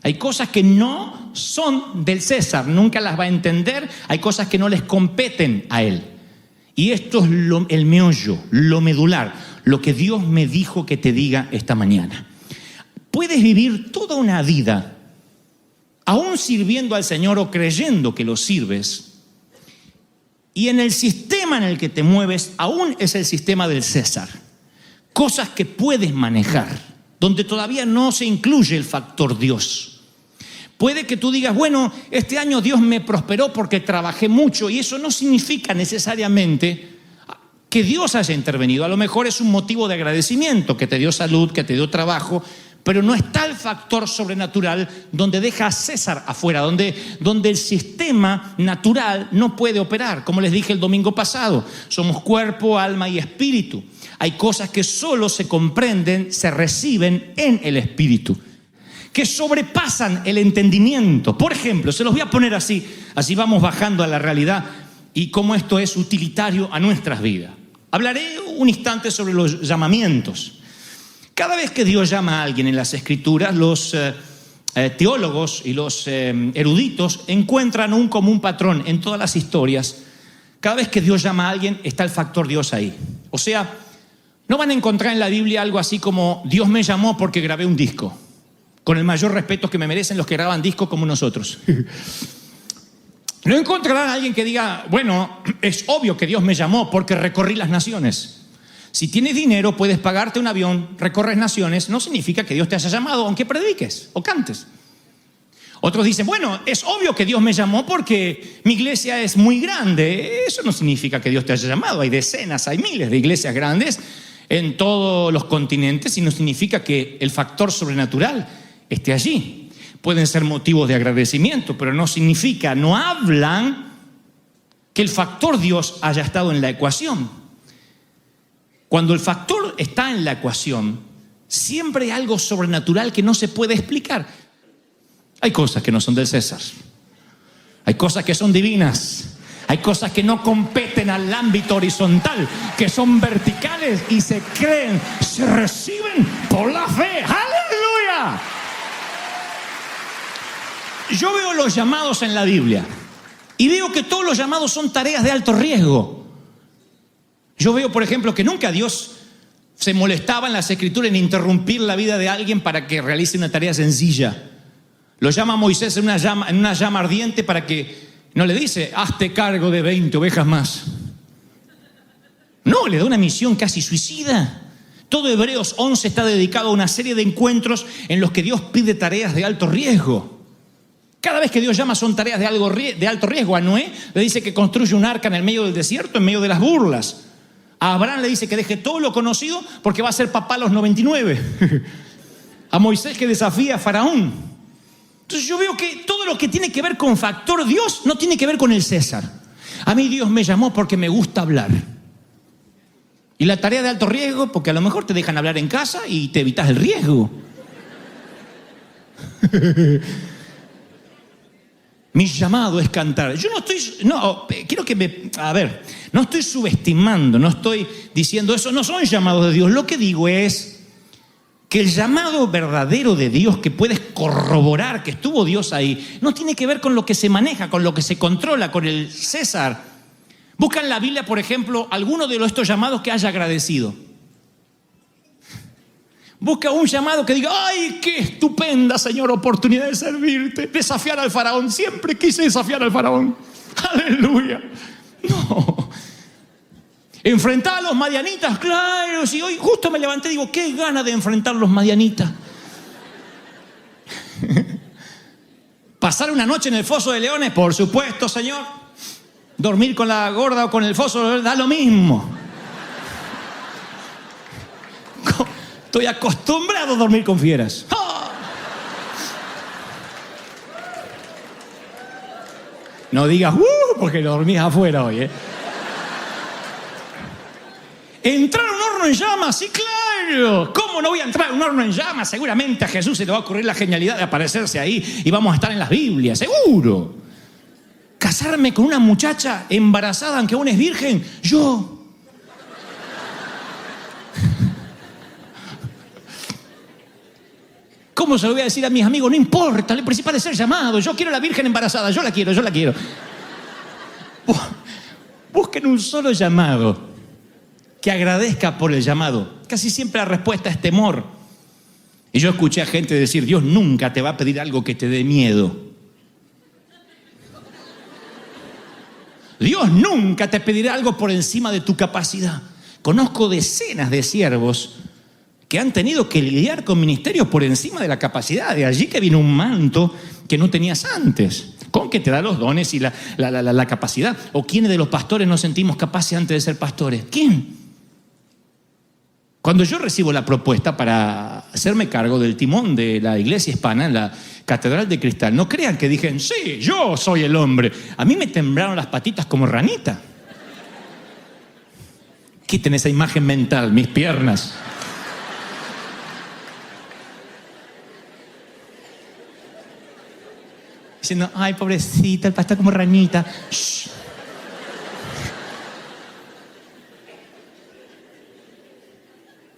Hay cosas que no son del César, nunca las va a entender. Hay cosas que no les competen a él. Y esto es el meollo, lo medular, lo que Dios me dijo que te diga esta mañana. Puedes vivir toda una vida, aún sirviendo al Señor o creyendo que lo sirves, y en el sistema en el que te mueves aún es el sistema del César. Cosas que puedes manejar, donde todavía no se incluye el factor Dios. Puede que tú digas, bueno, este año Dios me prosperó porque trabajé mucho, y eso no significa necesariamente que Dios haya intervenido. A lo mejor es un motivo de agradecimiento, que te dio salud, que te dio trabajo, pero no está el factor sobrenatural donde deja a César afuera, donde el sistema natural no puede operar. Como les dije el domingo pasado, somos cuerpo, alma y espíritu. Hay cosas que solo se comprenden, se reciben en el espíritu, que sobrepasan el entendimiento. Por ejemplo, se los voy a poner así vamos bajando a la realidad y cómo esto es utilitario a nuestras vidas. Hablaré un instante sobre los llamamientos. Cada vez que Dios llama a alguien en las Escrituras, los teólogos y los eruditos encuentran un común patrón en todas las historias. Cada vez que Dios llama a alguien, está el factor Dios ahí. O sea, no van a encontrar en la Biblia algo así como Dios me llamó porque grabé un disco, con el mayor respeto que me merecen los que graban discos como nosotros. No encontrarán a alguien que diga, bueno, es obvio que Dios me llamó porque recorrí las naciones. Si tienes dinero, puedes pagarte un avión, recorres naciones, no significa que Dios te haya llamado, aunque prediques o cantes. Otros dicen, bueno, es obvio que Dios me llamó porque mi iglesia es muy grande. Eso no significa que Dios te haya llamado. Hay decenas, hay miles de iglesias grandes en todos los continentes y no significa que el factor sobrenatural esté allí. Pueden ser motivos de agradecimiento, pero no significa, no hablan que el factor Dios haya estado en la ecuación. Cuando el factor está en la ecuación, siempre hay algo sobrenatural que no se puede explicar. Hay cosas que no son del César. Hay cosas que son divinas. Hay cosas que no competen al ámbito horizontal, que son verticales y se creen, se reciben por la fe. ¡Aleluya! Yo veo los llamados en la Biblia y veo que todos los llamados son tareas de alto riesgo. Yo veo, por ejemplo, que nunca Dios se molestaba en las Escrituras en interrumpir la vida de alguien para que realice una tarea sencilla. Lo llama a Moisés en una llama ardiente para que, no le dice, hazte cargo de 20 ovejas más. No, le da una misión casi suicida. Todo Hebreos 11 está dedicado a una serie de encuentros en los que Dios pide tareas de alto riesgo. Cada vez que Dios llama son tareas de alto riesgo. A Noé le dice que construye un arca en el medio del desierto, en medio de las burlas. A Abraham le dice que deje todo lo conocido porque va a ser papá a los 99. A Moisés que desafía a Faraón. Entonces yo veo que todo lo que tiene que ver con factor Dios no tiene que ver con el César. A mí Dios me llamó porque me gusta hablar. Y la tarea de alto riesgo, porque a lo mejor te dejan hablar en casa y te evitas el riesgo. Mi llamado es cantar. Yo no estoy subestimando, no estoy diciendo eso, no son llamados de Dios. Lo que digo es que el llamado verdadero de Dios, que puedes corroborar que estuvo Dios ahí, no tiene que ver con lo que se maneja, con lo que se controla, con el César. Busca en la Biblia, por ejemplo, alguno de estos llamados que haya agradecido. Busca un llamado que diga: ¡ay, qué estupenda, Señor, oportunidad de servirte! Desafiar al faraón. Siempre quise desafiar al faraón. ¡Aleluya! No. Enfrentar a los madianitas, claro. Si hoy justo me levanté y digo: qué gana de enfrentar a los madianitas. Pasar una noche en el foso de leones, por supuesto, Señor. Dormir con la gorda o con el foso, da lo mismo. Estoy acostumbrado a dormir con fieras. ¡Oh! No digas porque lo dormís afuera hoy, ¿Entrar a un horno en llamas? Sí, claro. ¿Cómo no voy a entrar a un horno en llamas? Seguramente a Jesús se le va a ocurrir la genialidad de aparecerse ahí y vamos a estar en las Biblias, seguro. Casarme con una muchacha embarazada, aunque aún es virgen, yo. ¿Cómo se lo voy a decir a mis amigos? No importa, lo principal es ser llamado. Yo quiero la virgen embarazada, yo la quiero. Busquen un solo llamado que agradezca por el llamado. Casi siempre la respuesta es temor. Y yo escuché a gente decir: Dios nunca te va a pedir algo que te dé miedo. Dios nunca te pedirá algo por encima de tu capacidad. Conozco decenas de siervos que han tenido que lidiar con ministerios por encima de la capacidad. De allí que viene un manto que no tenías antes, con que te da los dones y la capacidad. ¿O quiénes de los pastores nos sentimos capaces antes de ser pastores? ¿Quién? Cuando yo recibo la propuesta para hacerme cargo del timón de la iglesia hispana en la Catedral de Cristal, no crean que dije: sí, yo soy el hombre. A mí me temblaron las patitas como ranita. Quiten esa imagen mental, mis piernas. Diciendo: ay, pobrecita, el pastor como ranita. Shh.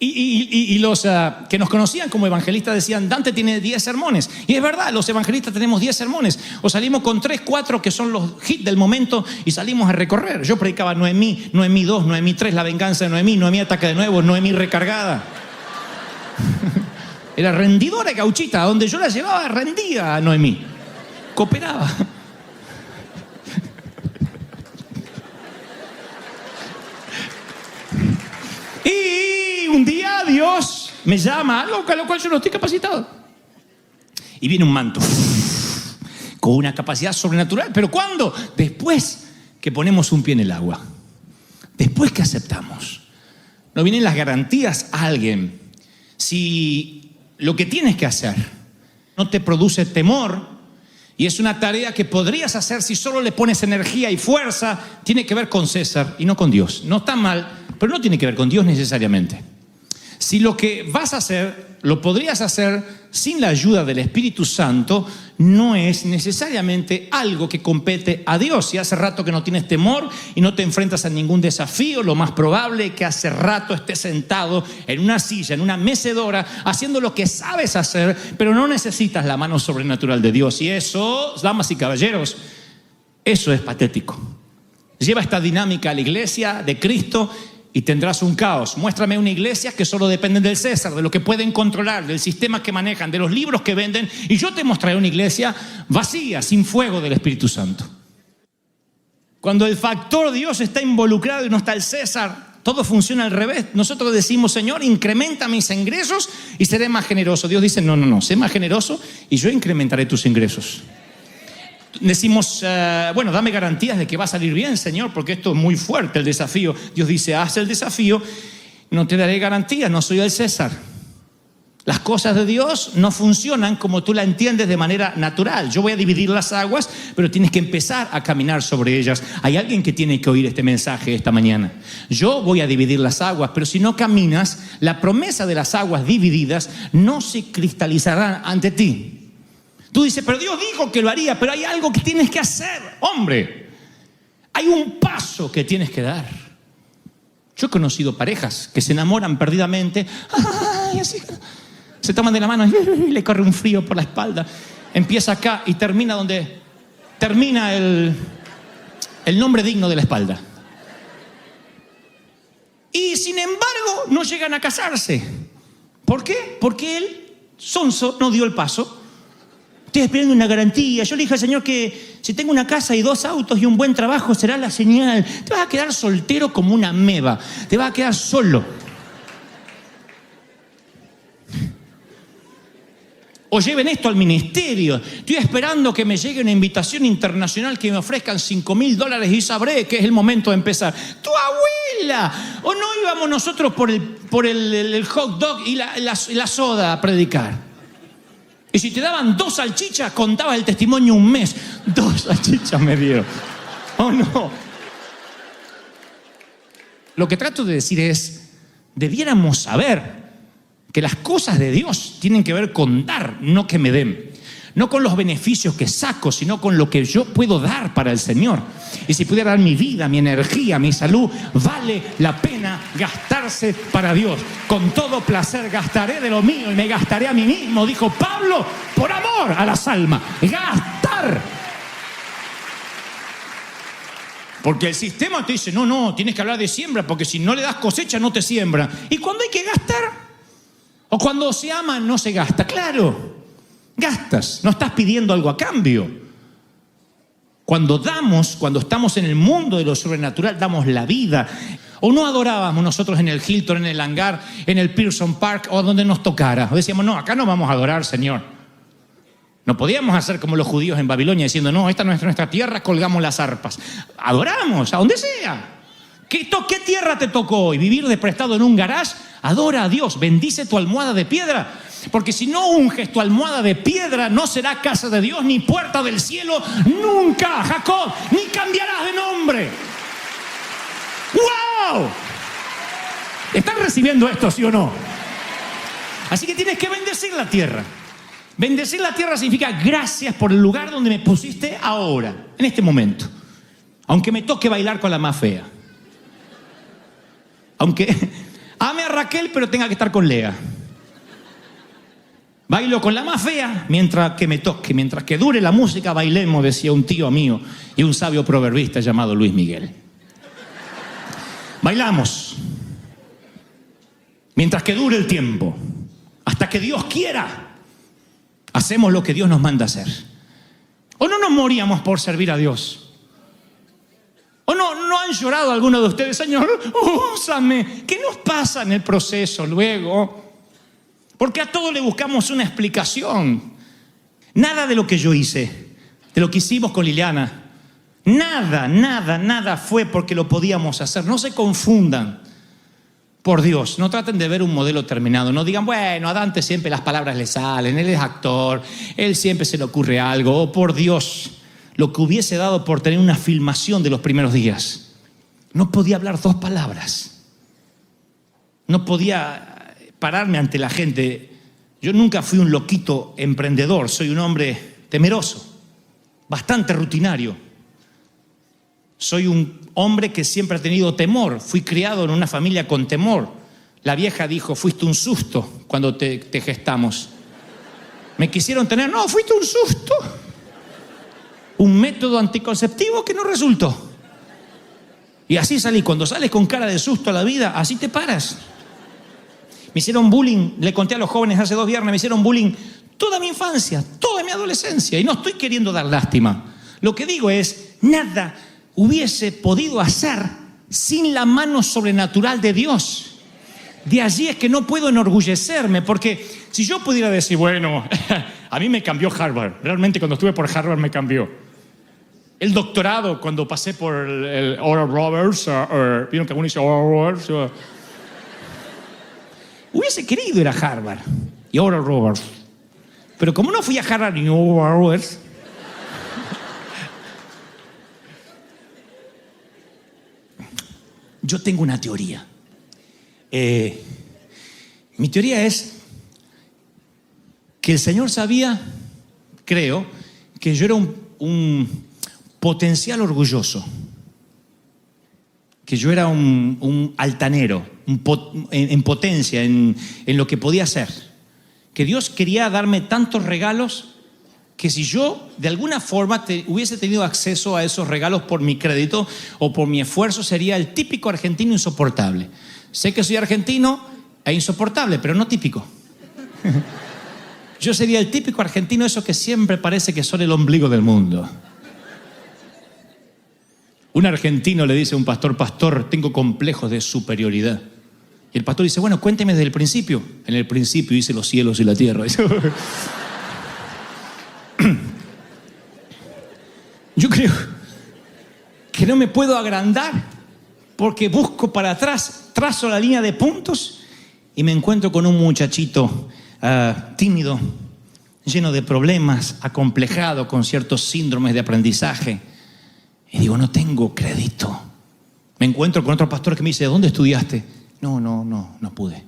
Y los que nos conocían como evangelistas decían: Dante tiene 10 sermones. Y es verdad, los evangelistas tenemos 10 sermones. O salimos con 3, 4 que son los hits del momento y salimos a recorrer. Yo predicaba Noemí, Noemí 2, Noemí 3, la venganza de Noemí, Noemí ataque de nuevo, Noemí recargada. Era rendidora y gauchita. Donde yo la llevaba, rendía a Noemí. Cooperaba. Y un día Dios me llama, algo a lo cual yo no estoy capacitado. Y viene un manto con una capacidad sobrenatural. ¿Pero cuándo? Después que ponemos un pie en el agua. Después que aceptamos. No vienen las garantías a alguien. Si lo que tienes que hacer no te produce temor y es una tarea que podrías hacer si solo le pones energía y fuerza, tiene que ver con César y no con Dios. No está mal, pero no tiene que ver con Dios necesariamente. Si lo que vas a hacer lo podrías hacer sin la ayuda del Espíritu Santo, no es necesariamente algo que compete a Dios. Si hace rato que no tienes temor y no te enfrentas a ningún desafío, lo más probable es que hace rato estés sentado en una silla, en una mecedora, haciendo lo que sabes hacer, pero no necesitas la mano sobrenatural de Dios. Y eso, damas y caballeros, eso es patético. Lleva esta dinámica a la iglesia de Cristo y tendrás un caos. Muéstrame una iglesia que solo depende del César, de lo que pueden controlar, del sistema que manejan, de los libros que venden, y yo te mostraré una iglesia vacía, sin fuego del Espíritu Santo. Cuando el factor Dios está involucrado y no está el César, todo funciona al revés. Nosotros decimos: Señor, incrementa mis ingresos y seré más generoso. Dios dice: no, sé más generoso y yo incrementaré tus ingresos. Decimos, dame garantías de que va a salir bien, Señor, porque esto es muy fuerte, el desafío. Dios dice: haz el desafío, no te daré garantías, no soy el César. Las cosas de Dios no funcionan como tú la entiendes de manera natural. Yo voy a dividir las aguas, pero tienes que empezar a caminar sobre ellas. Hay alguien que tiene que oír este mensaje esta mañana. Yo voy a dividir las aguas, pero si no caminas, la promesa de las aguas divididas no se cristalizará ante ti. Tú dices, pero Dios dijo que lo haría, pero hay algo que tienes que hacer. Hombre, hay un paso que tienes que dar. Yo he conocido parejas que se enamoran perdidamente. Ay, así... Se toman de la mano y le corre un frío por la espalda. Empieza acá y termina donde termina el nombre digno de la espalda. Y sin embargo no llegan a casarse. ¿Por qué? Porque él, sonso, no dio el paso. Estoy esperando una garantía. Yo le dije al Señor que si tengo una casa y 2 autos y un buen trabajo será la señal. Te vas a quedar soltero como una ameba. Te vas a quedar solo. O lleven esto al ministerio. Estoy esperando que me llegue una invitación internacional que me ofrezcan $5,000 y sabré que es el momento de empezar. ¡Tu abuela! ¿O no íbamos nosotros por el hot dog y la soda a predicar? Y si te daban 2 salchichas, contabas el testimonio un mes. 2 salchichas me dieron. ¿O no? Lo que trato de decir es, debiéramos saber que las cosas de Dios tienen que ver con dar, no que me den. No con los beneficios que saco, sino con lo que yo puedo dar para el Señor. Y si pudiera dar mi vida, mi energía, mi salud, vale la pena gastarse para Dios. Con todo placer gastaré de lo mío y me gastaré a mí mismo, dijo Pablo, por amor a las almas. Gastar. Porque el sistema te dice, no, tienes que hablar de siembra, porque si no le das cosecha no te siembra. ¿Y cuando hay que gastar? O cuando se ama no se gasta. Claro, gastas, no estás pidiendo algo a cambio. Cuando damos, cuando estamos en el mundo de lo sobrenatural, damos la vida. O no adorábamos nosotros en el Hilton, en el hangar, en el Pearson Park o donde nos tocara. O decíamos, no, acá no vamos a adorar, Señor. No podíamos hacer como los judíos en Babilonia diciendo, no, esta no es nuestra tierra, colgamos las arpas. Adoramos, a donde sea. ¿Qué tierra te tocó hoy? ¿Vivir de prestado en un garage? Adora a Dios, bendice tu almohada de piedra. Porque si no unges tu almohada de piedra, no será casa de Dios ni puerta del cielo nunca, Jacob, ni cambiarás de nombre. ¡Wow! ¿Están recibiendo esto, sí o no? Así que tienes que bendecir la tierra. Bendecir la tierra significa gracias por el lugar donde me pusiste ahora, en este momento. Aunque me toque bailar con la más fea. Aunque ame a Raquel, pero tenga que estar con Lea. Bailo con la más fea mientras que me toque. Mientras que dure la música, bailemos, decía un tío mío y un sabio proverbista llamado Luis Miguel. Bailamos. Mientras que dure el tiempo. Hasta que Dios quiera. Hacemos lo que Dios nos manda hacer. ¿O no nos moríamos por servir a Dios? ¿O no han llorado algunos de ustedes? Señor, úsame. ¿Qué nos pasa en el proceso luego? Porque a todo le buscamos una explicación. Nada de lo que yo hice, de lo que hicimos con Liliana, nada fue porque lo podíamos hacer. No se confundan. Por Dios, no traten de ver un modelo terminado. No digan, bueno, a Dante siempre las palabras le salen, él es actor, él siempre se le ocurre algo. Oh, por Dios, lo que hubiese dado por tener una filmación de los primeros días. No podía hablar 2 palabras. No podía pararme ante la gente. Yo nunca fui un loquito emprendedor, soy un hombre temeroso, bastante rutinario. Soy un hombre que siempre ha tenido temor. Fui criado en una familia con temor. La vieja dijo, fuiste un susto cuando te gestamos. ¿Me quisieron tener? No, fuiste un susto. Un método anticonceptivo que no resultó. Y así salí. Cuando sales con cara de susto a la vida, así te paras. Me hicieron bullying, le conté a los jóvenes hace 2 viernes, me hicieron bullying toda mi infancia, toda mi adolescencia. Y no estoy queriendo dar lástima. Lo que digo es, nada hubiese podido hacer sin la mano sobrenatural de Dios. De allí es que no puedo enorgullecerme, porque si yo pudiera decir, bueno, a mí me cambió Harvard, realmente cuando estuve por Harvard me cambió. El doctorado, cuando pasé por el Oral Roberts, ¿vieron que alguno dice Oral Roberts? Hubiese querido ir a Harvard. Y ahora Robert. Pero como no fui a Harvard y Robert, yo tengo una teoría. Mi teoría es que el Señor sabía, creo, que yo era un potencial orgulloso, que yo era un altanero, en potencia, en lo que podía hacer, que Dios quería darme tantos regalos que si yo de alguna forma hubiese tenido acceso a esos regalos por mi crédito o por mi esfuerzo, sería el típico argentino insoportable. Sé que soy argentino e insoportable, pero no típico. Yo sería el típico argentino, eso que siempre parece que son el ombligo del mundo. Un argentino le dice a un pastor: pastor, tengo complejos de superioridad. Y el pastor dice: bueno, cuénteme desde el principio. En el principio hice los cielos y la tierra. Yo creo que no me puedo agrandar porque busco para atrás, trazo la línea de puntos y me encuentro con un muchachito tímido, lleno de problemas, acomplejado, con ciertos síndromes de aprendizaje. Y digo: no tengo crédito. Me encuentro con otro pastor que me dice: ¿dónde estudiaste? No pude.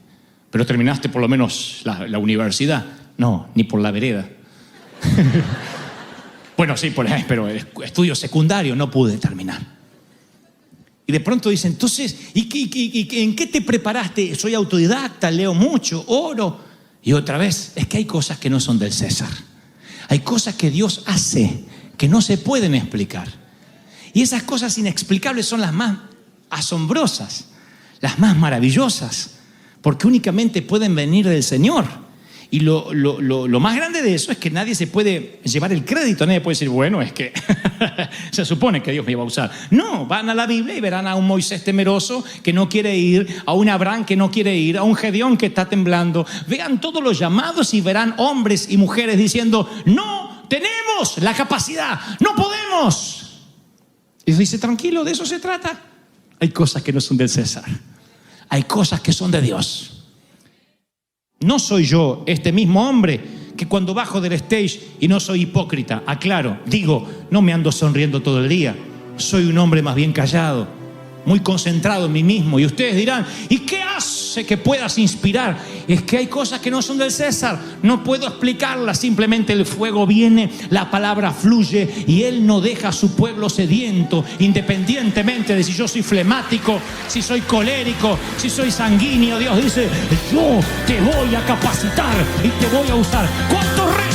¿Pero terminaste por lo menos la universidad? No, ni por la vereda. Bueno, sí, pero estudio secundario no pude terminar. Y de pronto dice: entonces, ¿y en qué te preparaste? Soy autodidacta, leo mucho, oro. Y otra vez, es que hay cosas que no son del César. Hay cosas que Dios hace que no se pueden explicar. Y esas cosas inexplicables son las más asombrosas, las más maravillosas, porque únicamente pueden venir del Señor. Y lo más grande de eso es que nadie se puede llevar el crédito. Nadie puede decir: bueno, es que se supone que Dios me iba a usar. No, van a la Biblia y verán a un Moisés temeroso que no quiere ir, a un Abraham que no quiere ir, a un Gedeón que está temblando. Vean todos los llamados y verán hombres y mujeres diciendo: no tenemos la capacidad, no podemos. Y Dios dice: tranquilo, de eso se trata. Hay cosas que no son del César, hay cosas que son de Dios. No soy yo este mismo hombre que cuando bajo del stage, y no soy hipócrita, aclaro, digo, no me ando sonriendo todo el día. Soy un hombre más bien callado, muy concentrado en mí mismo. Y ustedes dirán: ¿y qué hace que puedas inspirar? Es que hay cosas que no son del César, no puedo explicarlas. Simplemente el fuego viene, la palabra fluye y Él no deja a su pueblo sediento, independientemente de si yo soy flemático, si soy colérico, si soy sanguíneo. Dios dice: yo te voy a capacitar y te voy a usar. ¿Cuántos reyes